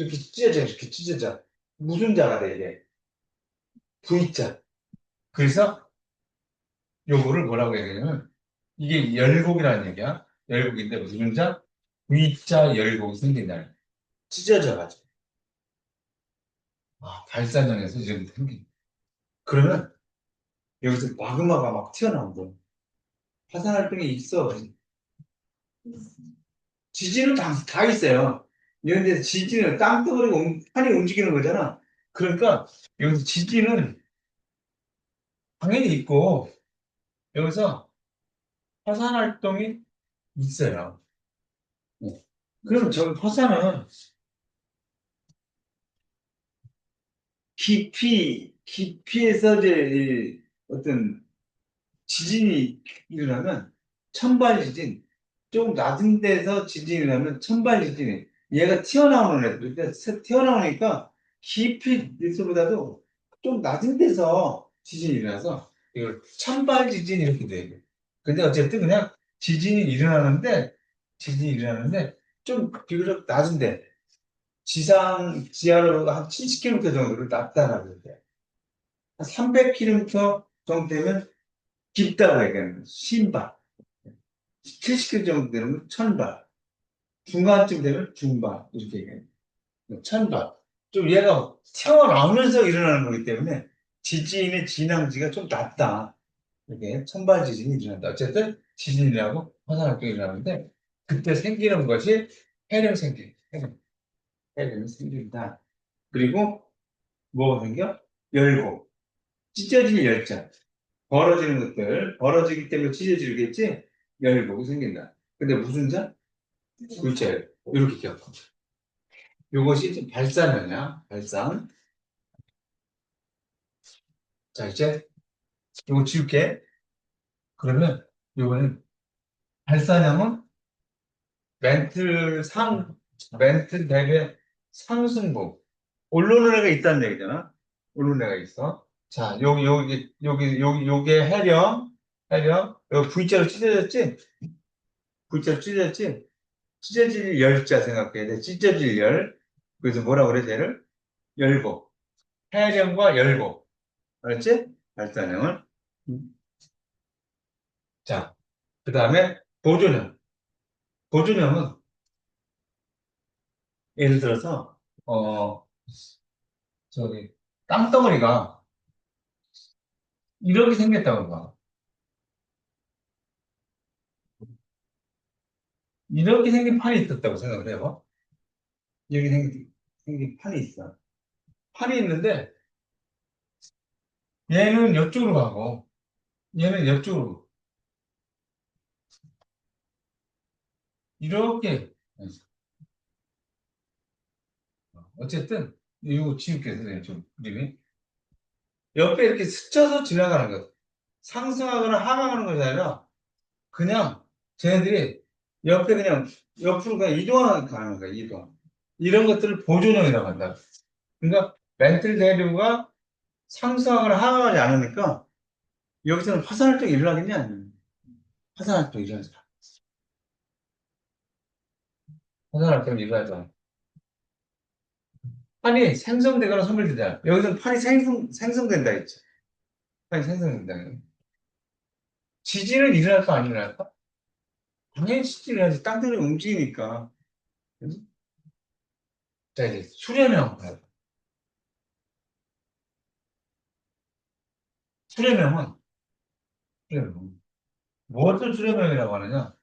찢어져. 이렇게 찢어져. 무슨 자가 돼, 이게? V자. 그래서 요거를 뭐라고 해야 되냐면 이게 열곡이라는 얘기야. 열곡인데 무슨 자? V자 열곡이 생긴다는 거야. 찢어져가지고. 아, 발산형에서 이렇게 생긴. 그러면 여기서 마그마가 막 튀어나오고 화산 활동이 있어. 지진은 다 있어요. 이런데 지진은 땅덩어리가 판이 움직이는 거잖아. 그러니까 여기서 지진은 당연히 있고 여기서 화산 활동이 있어요. 네. 그럼 저 화산은 깊이에서 이제 어떤 지진이 일어나면 천발 지진, 좀 낮은 데서 지진이 일어나면 천발 지진이 얘가 튀어나오는 애들, 그러니까 튀어나오니까 깊이에서보다도 좀 낮은 데서 지진이 일어나서 이걸 천발 지진 이렇게 돼. 근데 어쨌든 그냥 지진이 일어나는데, 좀 비교적 낮은데, 지하로 한 70km 정도를 낮다라고 해요. 한 300km 정도 되면 깊다고 얘기하는 거예요. 신발. 70km 정도 되면 천발. 중간쯤 되면 중발. 이렇게 얘기해요. 천발. 좀 얘가 태어나면서 일어나는 거기 때문에 지진의 진앙지가 좀 낮다. 이게 천발 지진이 일어난다. 어쨌든 지진이라고 화산활동이 일어나는데 그때 생기는 것이 해령 생기. 해령이 생긴다. 그리고 뭐가 생겨? 열고. 찢어질 열자. 벌어지는 것들. 벌어지기 때문에 찢어지겠지? 열곡이 생긴다. 근데 무슨 자? 굴절. 이렇게 기억해. 요것이 이제 발산형이야. 발산. 자, 이제 요거 지울게. 그러면 요거는 발산형은 멘틀 상, 멘틀 대비 상승부. 오르는 애가 있다는 얘기잖아. 오르는 애가 있어. 자, 요게 여기 V자로 찢어졌지? V자로 찢어졌지? 찢어질 열자 생각해야 돼. 찢어질 열. 그래서 뭐라 그래, 쟤를? 열고. 해령과 열고. 알았지? 발산형은. 자, 그 다음에 보존형. 보존형은 예를 들어서, 저기, 땅덩어리가 이렇게 생겼다고 봐. 이렇게 생긴 판이 있었다고 생각을 해요. 이렇게 생긴 판이 있어. 판이 있는데, 얘는 이쪽으로 가고, 얘는 이쪽으로. 이렇게. 어쨌든, 이거 지울게, 선생님, 좀, 그림이. 옆에 이렇게 스쳐서 지나가는 것. 상승하거나 하강하는 것이 아니라, 그냥, 쟤네들이 옆에 그냥, 옆으로 그냥 이동하는 거야, 이동. 이런 것들을 보존형이라고 한다. 그러니까, 멘틀 대류가 상승하거나 하강하지 않으니까, 여기서는 화산활동이 일어나겠냐? 화산활동이 일어나지. 화산활동이 일어나지. 판이 생성되거나 소멸되잖아. 여기서는 판이 생성된다 했죠. 판이 생성된다. 지진은 일어날까, 안 일어날까? 당연히 지진이 일어나지. 땅들이 움직이니까. 자, 이제 수렴형 봐요. 수렴형은, 수렴형. 무엇을 수렴형이라고 하느냐?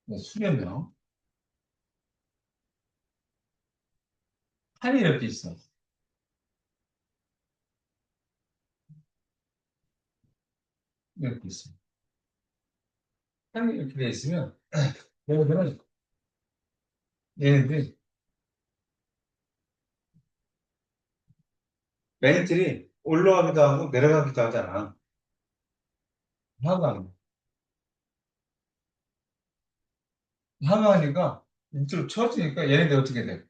네, 수렴형. 판이 이렇게 있어. 이렇게 있어. 판이 이렇게 돼 있으면, 얘네들은, 얘네들이, 매니들이 올라가기도 하고 내려가기도 하잖아. 하강. 하강하니까, 밑으로 쳐지니까 얘네들 어떻게 돼?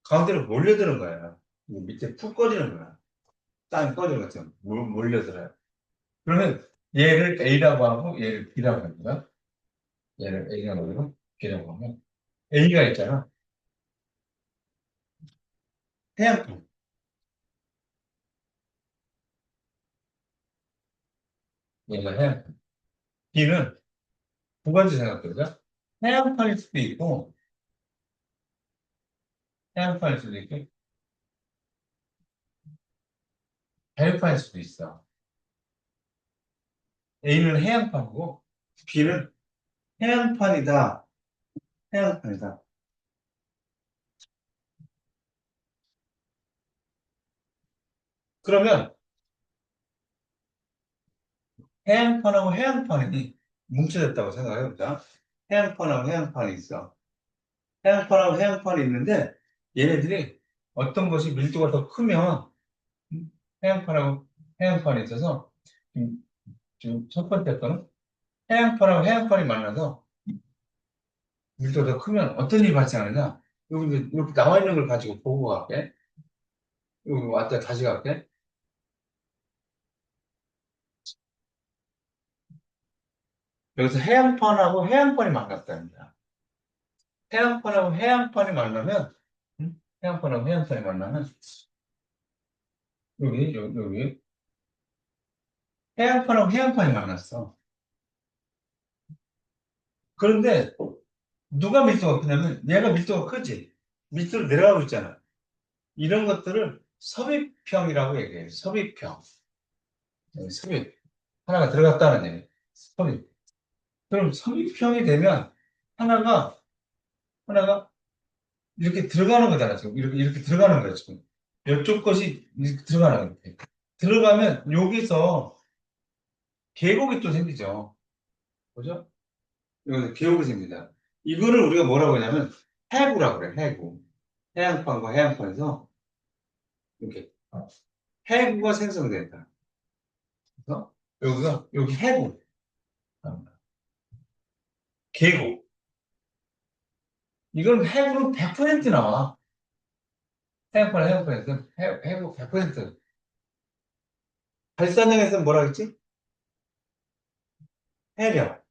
가운데로 몰려드는 거야. 밑에 푹 꺼지는 거야. 땅이 꺼지는 것처럼 몰려들어요. 그러면 얘를 A라고 하고 얘를 B라고 합니다. 얘를 A라고 하고 B라고 하면 A가 있잖아. 태양풍. 얘가 태양풍. B는 두 가지 생각해보자. 태양판일 수도 있고, 태양판일 수도 있고, 해양판일 수도 있어. A는 해양판이고, B는 해양판이다. 해양판이다. 그러면 해양판하고 해양판이 뭉쳐졌다고 생각해보자. 해양판하고 해양판이 있어. 해양판하고 해양판이 있는데 얘네들이 어떤 것이 밀도가 더 크면 해양판하고 해양판이 있어서 지금 첫 번째 거는 해양판하고 해양판이 만나서 밀도가 더 크면 어떤 일이 발생하느냐? 여기 이제 이렇게 나와 있는 걸 가지고 보고 갈게. 여기 왔다 다시 갈게. 여기서 해양판하고 해양판이 만났답니다. 해양판하고 해양판이 만나면, 해양판하고 해양판이 만나면, 여기, 해양판하고 해양판이 만났어. 그런데, 누가 밀도가 크냐면, 얘가 밀도가 크지? 밑으로 내려가고 있잖아. 이런 것들을 섭입형이라고 얘기해요. 섭입형. 섭입. 하나가 들어갔다는 얘기. 섭입. 그럼 섭입형이 되면, 하나가 이렇게 들어가는 거잖아, 지금. 이렇게 들어가는 거야, 지금. 이쪽 것이 이렇게 들어가는 거야. 들어가면 여기서 계곡이 또 생기죠. 그죠? 여기서 계곡이 생기다. 이거를 우리가 뭐라고 하냐면 해구라고 그래, 해구. 해양판과 해양판에서 이렇게 해구가 생성된다. 그래서 여기 해구. 계곡. 이건 해구는 100% 나와. 해양판에서 해구 100%. 발사능에서는 뭐라 그랬지? 해력.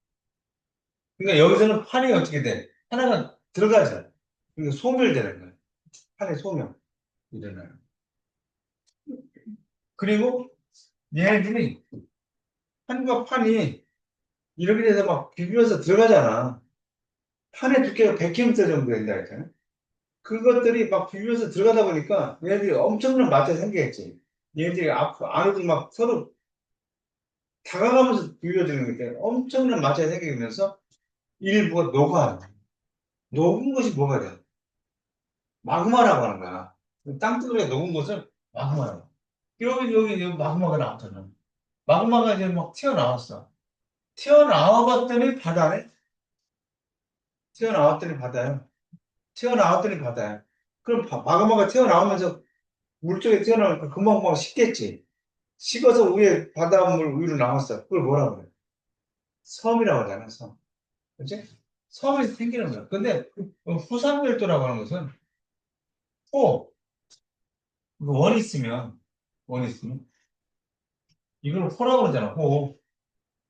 그러니까 여기서는 판이 어떻게 돼? 하나가 들어가잖아. 그러니까 소멸되는 거야. 판의 소멸. 일어나요. 그리고 얘네들이 판과 판이 이렇게 돼서 막 비비면서 들어가잖아. 판의 두께가 100km 정도 된다 했잖아. 그것들이 막 비비면서 들어가다 보니까 얘네들이 엄청난 마찰이 생기겠지. 얘네들이 안으로 막 서로 다가가면서 비벼지는 게 엄청난 마찰이 생기면서 일부가 녹아. 녹은 것이 뭐가 돼? 마그마라고 하는 거야. 땅덩어리가 녹은 것을 마그마라고. 여기 마그마가 나왔잖아. 마그마가 이제 막 튀어나왔어. 튀어나와봤더니 바다네? 튀어나왔더니 바다야. 튀어나왔더니 바다야. 그럼 마그마가 튀어나오면서 물 쪽에 튀어나오니까 금방금방 식겠지. 식어서 위에 바닷물 위로 나왔어. 그걸 뭐라고 그래? 섬이라고 하잖아, 섬. 그치? 섬이 생기는 거야. 근데 후산열도라고 하는 것은 호, 원이 있으면, 원이 있으면, 이걸 호라고 그러잖아, 호.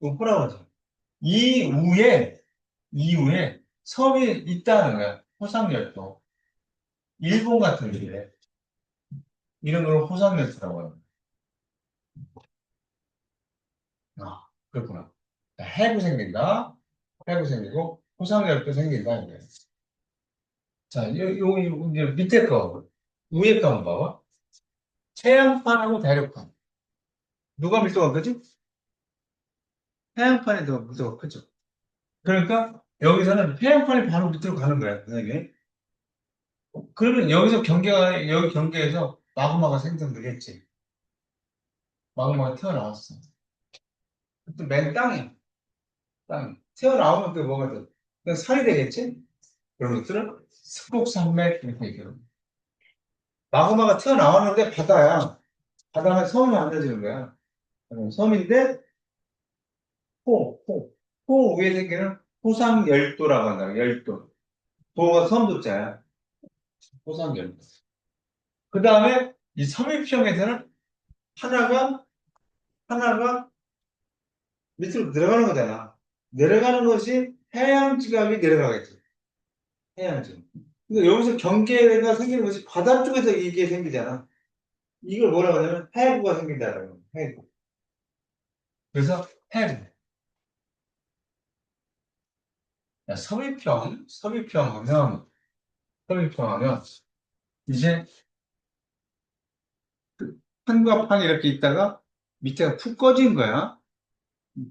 이거 호라고 그러잖아. 이후에 섬이 있다는 거야. 호상열도. 일본 같은 데 이런 걸 호상열도라고 합니다. 아, 그렇구나. 자, 해구 생긴다. 해구 생기고 호상열도 생긴다. 이게. 자, 이제 밑에 거, 위에 거 한번 봐봐. 태양판하고 대륙판. 누가 밀도가 크지? 태양판이 더 밀도가 크죠. 그러니까 여기서는 태양판이 바로 밑으로 가는 거야, 선생님. 그러면 여기 경계에서 마그마가 생성되겠지. 마그마가 튀어나왔어. 또 맨 땅이야. 땅. 튀어나오면 또 뭐가 돼? 그냥 산이 되겠지? 그런 것들은 스곡산맥 이렇게 얘기해요. 마그마가 튀어나왔는데 바다야. 바다가 섬이 만들어지는 거야. 섬인데 호 위에 생기는 호상열도라고 한다. 열도. 도가 섬도자야. 호상열도. 그 다음에 이 섬입형에서는 하나가 하나가 밑으로 내려가는 거잖아. 내려가는 것이 해양 지각이 내려가겠지. 해양 지각. 근데 여기서 경계가 생기는 것이 바다 쪽에서 이게 생기잖아. 이걸 뭐라고 하냐면 해구가 생긴다라는 거야. 해구. 그래서 해구. 야, 섭입형 하면 이제 그 판과 판이 이렇게 있다가 밑에가 푹 꺼진 거야.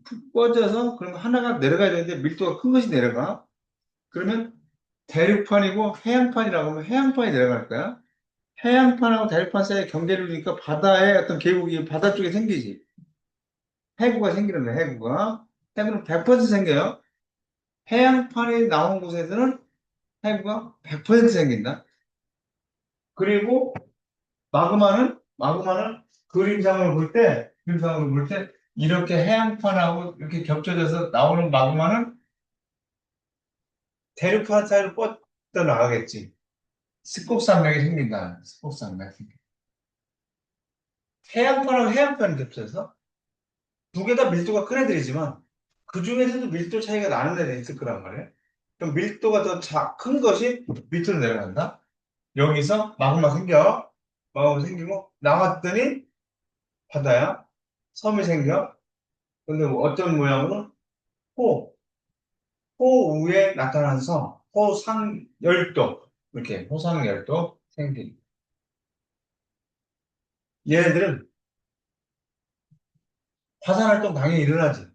푹 꺼져서 그럼 하나가 내려가야 되는데 밀도가 큰 것이 내려가. 그러면 대륙판이고 해양판이라고 하면 해양판이 내려갈 거야. 해양판하고 대륙판 사이에 경계를 두니까 바다에 어떤 계곡이 바다 쪽에 생기지. 해구가 생기는 거야, 해구가. 해구는 100% 생겨요. 해양판이 나온 곳에서는 해구가 100% 생긴다. 그리고 마그마는 그림상으로 볼 때, 이렇게 해양판하고 이렇게 겹쳐져서 나오는 마그마는 대륙판 사이로 뻗어나가겠지. 스콕산맥이 생긴다. 스콕산맥. 해양판하고 해양판이 겹쳐서 두 개 다 밀도가 큰 애들이지만 그 중에서도 밀도 차이가 나는 데가 있을 거란 말이에요. 그럼 밀도가 더 큰 것이 밑으로 내려간다. 여기서 마그마 생기고, 나왔더니 바다야. 섬이 생겨. 근데 어떤 모양으로? 호, 호 위에 나타난 섬, 호상열도. 이렇게 호상열도 생긴. 얘네들은 화산활동 당연히 일어나지.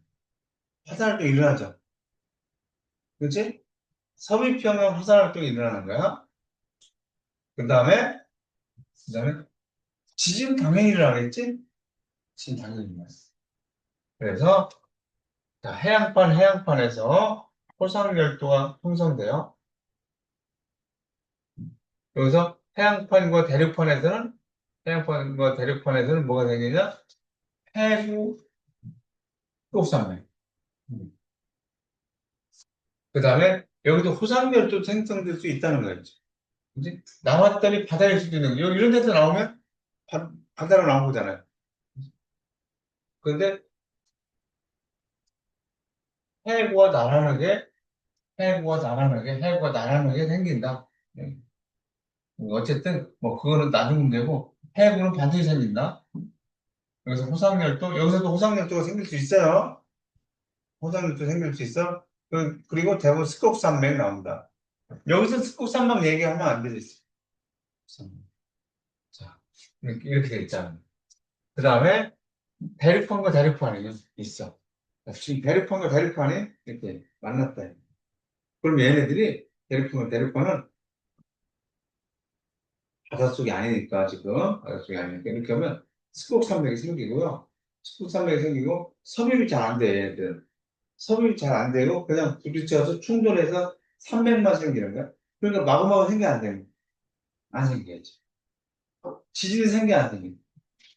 화산활동 일어나죠. 그렇지? 섭입형은 화산활동이 일어나는 거야. 그 다음에 지진 당연히 일어나겠지? 지진 당연히 일어났어. 그래서 자, 해양판에서 호상열도가 형성돼요. 여기서 해양판과 대륙판에서는 뭐가 생기냐? 해구 속산맥. 그 다음에 여기도 호상열도 생성될 수 있다는 거였지. 그지? 나왔더니 바다일 수도 있는 거. 여기 이런 데서 나오면 바다로 나온 거잖아요. 그런데 해구가 나란하게, 해구가 나란하게 생긴다. 네. 어쨌든 뭐 그거는 나중 문제고 해구는 반드시 생긴다. 여기서도 호상열도가 생길 수 있어요. 호상열도 생길 수 있어. 그리고 대부분 스곡산맥 나온다. 여기서 스곡산맥 얘기하면 안 되지. 자, 이렇게 돼 있잖아. 그 다음에 대륙판과 대륙판이 있어. 지금 대륙판과 대륙판이 이렇게 만났다. 그럼 얘네들이 대륙판은 바닷속이 아니니까 지금 바닷속이 아니니까 이렇게 하면 스곡산맥이 생기고요. 스곡산맥이 생기고 섭입이 잘 안 돼, 얘네들. 섭입이 잘 안 되고 그냥 부딪혀서 충돌해서 산맥만 생기는 거야. 그러니까 마구마구 생겨 안 되는 거야. 안 생겨야지. 지진이 생겨 안 생겨.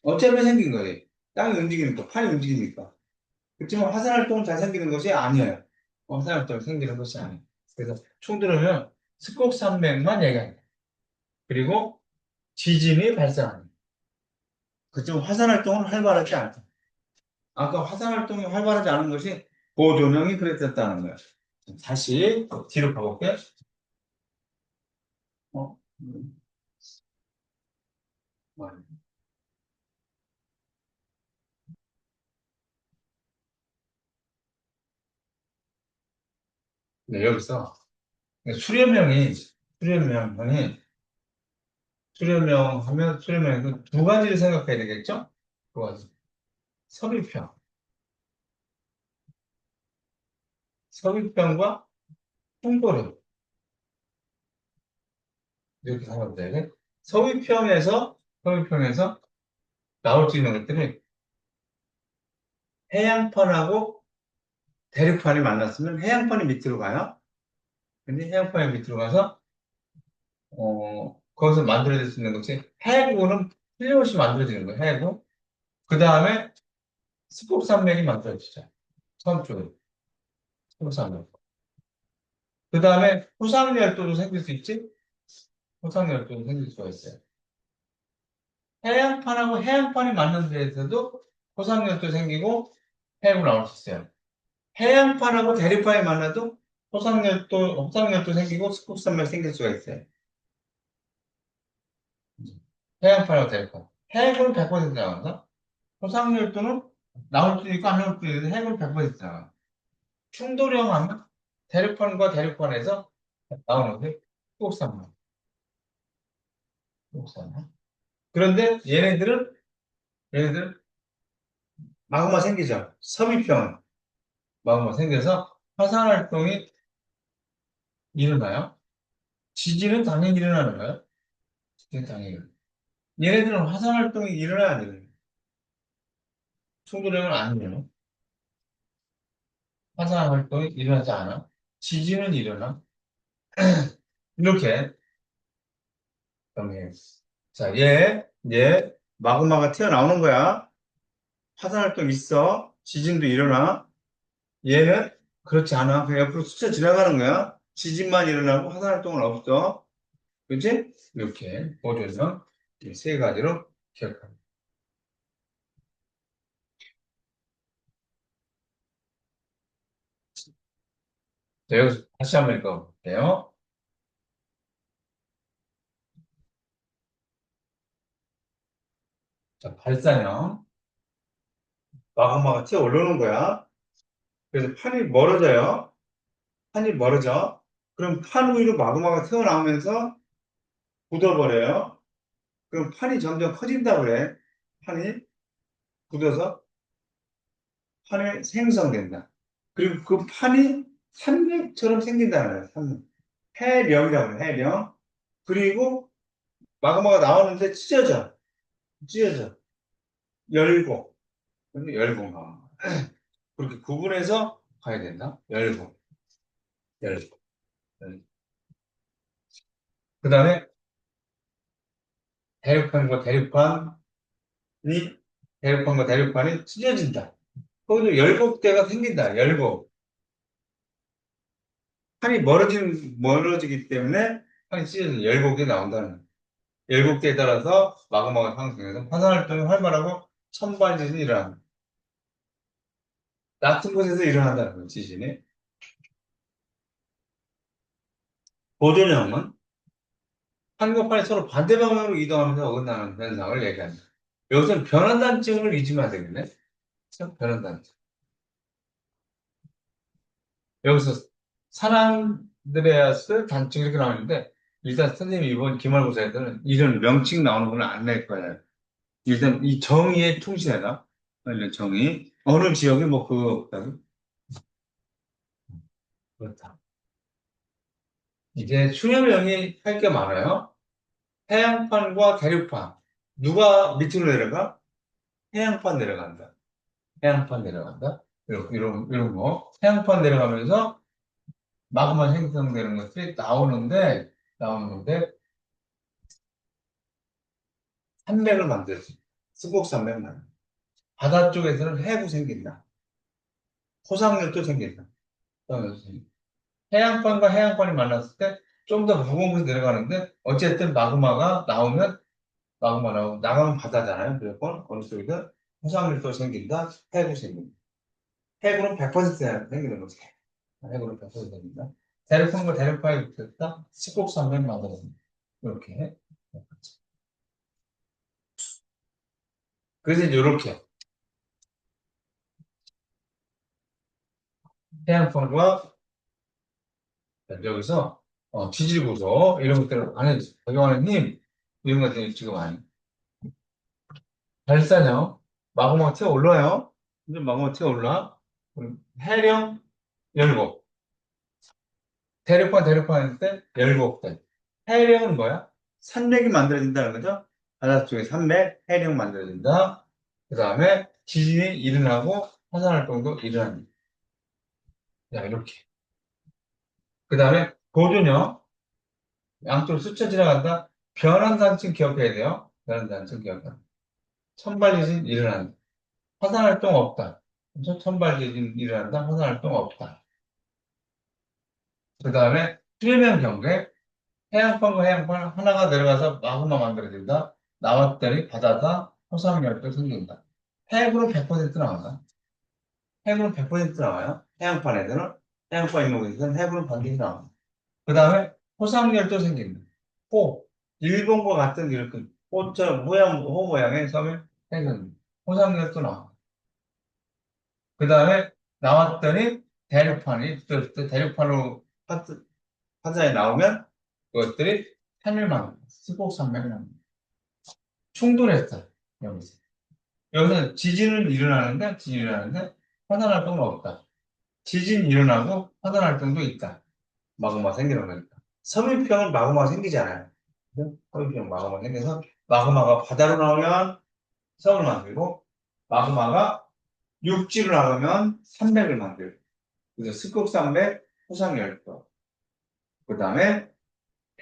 어차피 생긴 거예요. 땅이 움직이니까, 판이 움직이니까. 그렇지만 화산활동은 잘 생기는 것이 아니에요. 화산활동이 생기는 것이 아니에요. 그래서 충돌하면 스곡산맥만 얘기해요. 그리고 지진이 발생합니다. 그렇지만 화산활동은 활발하지 않다. 아까 화산활동이 활발하지 않은 것이 고조명이 그랬었다는 거야. 다시 뒤로 가볼게. 어? 뭐, 네, 여기서 수렴형이 수렴형이 수렴형은 두 가지를 생각해야 되겠죠? 두 가지. 섭입형. 섭입형과 충돌형. 이렇게 생각해야 돼. 섭입형에서 나올 수 있는 것들이 해양판하고 대륙판이 만났으면 해양판이 밑으로 가요. 근데 해양판이 밑으로 가서 거기서 만들어질 수 있는 것이 해구는 틀림없이 만들어지는 거예요. 해구. 그 다음에 스곡산맥이 만들어지죠. 처음 쪽에 스곡산맥. 그 다음에 후상열도도 생길 수 있지? 후상열도도 생길 수가 있어요. 해양판하고 해양판이 만난 데에서도 호상열도 생기고 해구 나올 수 있어요. 해양판하고 대륙판이 만나도 호상열도 생기고 스곡산맥 생길 수가 있어요. 해양판하고 대륙판. 해구는 100% 나간다. 호상열도는 나올 수도 있고 안 나올 수도 있는데 해구는 100% 나가. 충돌형 하면 대륙판과 대륙판에서 나오는 게 스곡산맥. 스곡산맥. 그런데 얘네들 마그마 생기죠. 섭입형은 마그마 생겨서 화산 활동이 일어나요. 지진은 당연히 일어나는 거예요. 지진 당연히. 얘네들은 화산 활동이 일어나야 돼요. 충돌형은 아니에요. 화산 활동이 일어나지 않아. 지진은 일어나. 이렇게 정리해. 자, 얘 마그마가 튀어나오는 거야. 화산 활동 있어. 지진도 일어나. 얘는 그렇지 않아. 그냥 옆으로 스쳐 지나가는 거야. 지진만 일어나고 화산 활동은 없어. 그치? 이렇게 모두에서 세 가지로 기억합니다. 자, 여기서 다시 한번 읽어볼게요. 자, 발산형. 마그마가 튀어 올라오는 거야. 그래서 판이 멀어져요. 판이 멀어져. 그럼 판 위로 마그마가 튀어나오면서 굳어버려요. 그럼 판이 점점 커진다고 그래. 판이 굳어서 판이 생성된다. 그리고 그 판이 산맥처럼 생긴다는 거예요. 산맥. 해령이라고 해요. 해령. 그리고 마그마가 나오는데 찢어져. 찢어져. 열고. 근데 열고 나와. 그렇게 구분해서 가야 된다. 열고. 열고. 그 다음에 대륙판과 대륙판이 대륙판과 대륙판이 찢어진다. 거기도 열곡대가 생긴다. 열곡. 판이 멀어지기 때문에 판이 찢어져 열곡이 나온다는 거예요. 열곡대에 따라서 마그마가 상승해서 화산활동이 활발하고 천발지진이 일어난다. 낮은 곳에서 일어난다는 거예요. 지진이. 고전형은 한국판이 서로 반대 방향으로 이동하면서 어긋나는 현상을 얘기한다. 여기서는 변환단층을 잊으면 안 되겠네. 그렇죠? 변환단층. 여기서 산안드레아스 단층 이렇게 나오는데 일단 선생님이 이번 기말고사에서는 이런 명칭 나오는 거는 안 낼 거예요. 일단 이 정의에 충실해라. 이런 정의. 어느 지역에 뭐 그거 없다고? 그렇다. 이제 수렴형이 할 게 많아요. 해양판과 대륙판. 누가 밑으로 내려가? 해양판 내려간다. 해양판 내려간다. 이런 거. 해양판 내려가면서 마그마 생성되는 것들이 나오는 건데, 산맥을 만들지. 수곡산맥만. 바다 쪽에서는 해구 생긴다. 호상열도 생긴다. 그러면서 해양판과 해양판이 만났을 때 좀 더 무거운 곳에 내려가는데, 어쨌든 마그마가 나가면 바다잖아요. 그래서 어느 쪽에서 호상열도 생긴다. 해구 생긴다. 해구는 100% 생기는 거지. 해구는 100% 생긴다. 대륙판과 대륙판이 붙었다. 수곡산맥 만들어진다. 이렇게. 그래서 이제 이렇게 해양판과 여기서 지질 구조 이런 것들을 안 해주세요. 적용하는 힘 이런 것들이 지금 안 발산형 마그마가 튀어 올라요. 이제 마그마가 튀어 올라. 그럼 해령 열곡 대륙판 했을 때 열곡대. 해령은 뭐야? 산맥이 만들어진다는 거죠. 바닷속에 산맥 해령 만들어진다. 그 다음에 지진이 일어나고 화산활동도 일어납니다. 자 이렇게. 그 다음에 고준형 양쪽으로 스쳐 지나간다. 변환단층 기억해야 돼요. 변환단층 기억한다. 천발지진 일어난다. 화산활동 없다. 그렇죠? 천발지진 일어난다. 화산활동 없다. 그 다음에 수해면 경계. 해양판과 해양판 하나가 내려가서 마그마 만들어진다. 나왔더니 바다가 호수열도 생긴다. 해구는 100% 나온다. 해구는 100% 나와요. 해양판 애들은. 해양판 있는 곳에서는 해구는 반드시 나온다. 그 다음에 호상열도 생긴다. 호, 일본과 같은 이렇게 호처럼 호 모양의 섬이 생깁니다. 호상열도 나와. 그 다음에 나왔더니 대륙판이 또 대륙판으로 화산에 나오면 그것들이 산을만 수곡산맥이 납니다. 충돌했어요. 여기서. 여기서 지진이 일어나는데 화산활동은 없다. 지진 일어나고 화산활동도 있다. 마그마 생기는 거니까. 섬유병은 마그마가 생기잖아요. 그죠? 섬유병 마그마가 생겨서 마그마가 바다로 나오면 섬을 만들고 마그마가 육지로 나가면 산맥을 만들고 그래서 스곡산맥, 호상열도 그 다음에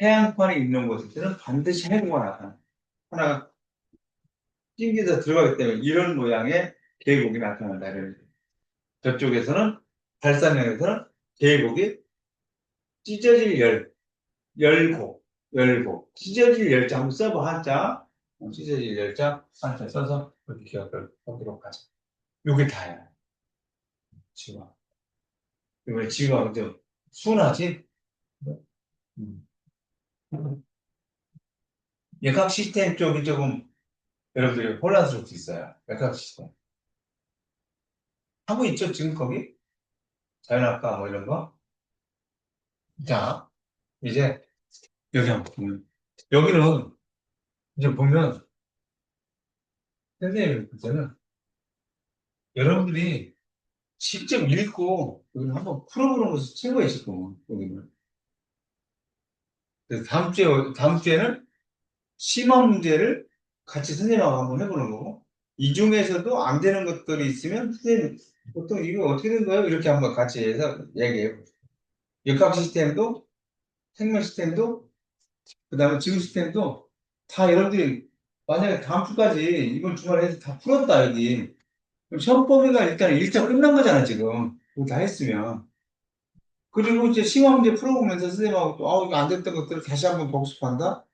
해양판이 있는 곳에서는 반드시 해구가 나타나. 하나가 찡겨서 들어가기 때문에 이런 모양의 계곡이 나타난다. 저쪽에서는 발산형에서는 계곡이 찢어질 열고 찢어질 열자 한번 써봐 한자 찢어질 열자 한자 써서 그렇게 기억을 하도록 하자. 요게 다야. 지금 이번에 지금 그죠? 순하지? 음. 역학 시스템 쪽이 조금 여러분들이 혼란스러울 수 있어요. 역학 시스템. 하고 있죠, 지금 거기? 자연학과 뭐 이런 거? 자, 이제 여기 한번 보면. 여기는 이제 보면 선생님 그때는 여러분들이 직접 읽고 여기는 한번 풀어보는 것이 최고의 거고 여기는. 그래서 다음 주에는 심화 문제를 같이 선생님하고 한번 해보는 거고, 이 중에서도 안 되는 것들이 있으면 선생님 보통 이거 어떻게 된 거예요? 이렇게 한번 같이 해서 얘기해 보죠. 역학 시스템도 생명 시스템도 그다음에 지구 시스템도 다 여러분들이 만약에 다음 주까지 이번 주말에 해서 다 풀었다 여기. 그럼 시험 범위가 일단 일자 끝난 거잖아 지금. 그거 다 했으면. 그리고 이제 시험 문제 풀어보면서 선생님하고 또 이거 안 됐던 것들을 다시 한번 복습한다.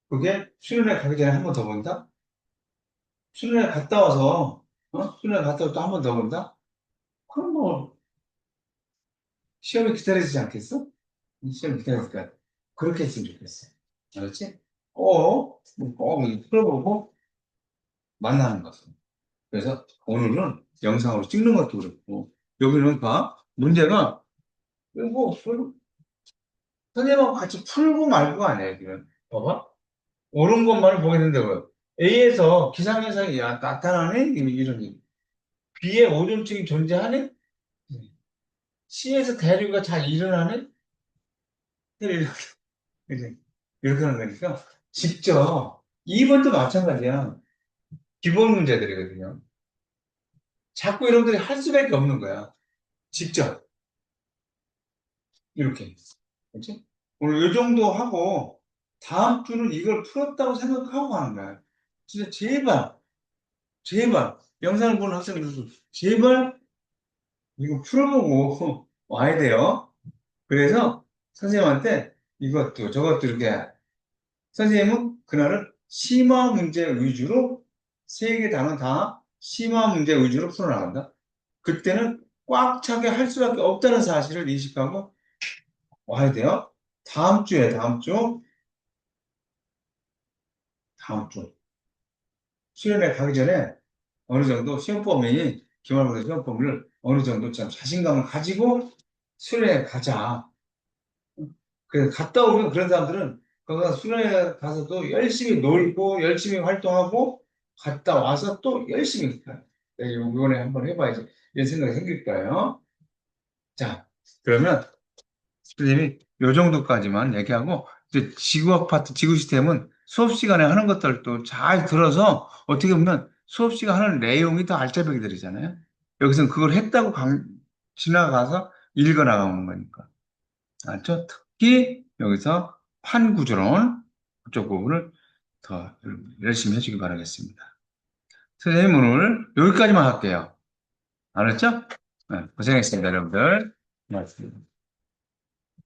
그게 수련회 가기 전에 한 번 더 본다. 수련회 갔다 와서 수련회 갔다 와서 또 한 번 더 본다. 그럼 뭐 시험이 기다려지지 않겠어? 시험이 기다려질까? 그렇게 했으면 좋겠어. 알았지? 풀어보고 만나는 거죠. 그래서 오늘은 영상으로 찍는 것도 그렇고, 여기는 봐. 문제가, 뭐, 선생님하고 같이 풀고 말고 안 해, 여기는. 봐봐. 옳은 것만을 보겠는데, 뭐. A에서 기상현상이 나타나네? 이런 얘기. B에 오존층이 존재하네? C에서 대류가 잘 일어나네? 이렇게, 이렇게 이렇게 하는 거니까, 직접, 2번도 마찬가지야. 기본 문제들이거든요. 자꾸 여러분들이 할 수밖에 없는 거야. 직접. 이렇게. 그렇지? 오늘 이 정도 하고 다음 주는 이걸 풀었다고 생각하고 하는 거야. 진짜 제발 영상을 보는 학생들도 제발 이거 풀어보고 와야 돼요. 그래서 선생님한테 이것도 저것도 이렇게 선생님은 그날은 심화 문제 위주로 세 개 단원 다 심화 문제 위주로 풀어나간다. 그때는 꽉 차게 할 수밖에 없다는 사실을 인식하고 와야 돼요. 다음 주. 수련회 가기 전에 어느 정도 기말고사 시험 범위를 어느 정도 좀 자신감을 가지고 수련회 가자. 그래서 갔다 오면 그런 사람들은 거기서 수련회 가서도 열심히 놀고 열심히 활동하고 갔다 와서 또 열심히 이번에 한번 해봐야지 이런 생각이 생길 거예요. 자, 그러면 선생님이 요 정도까지만 얘기하고 이제 지구학 파트, 지구 시스템은 수업 시간에 하는 것들도 잘 들어서 어떻게 보면 수업 시간 하는 내용이 더 알짜배기 들이잖아요. 여기서는 그걸 했다고 지나가서 읽어 나가는 거니까. 알죠? 특히 여기서 판구조론 그쪽 부분을 더 열심히 해주기 바라겠습니다. 선생님 오늘 여기까지만 할게요. 알았죠? 네, 고생했습니다, 여러분들. 고맙습니다.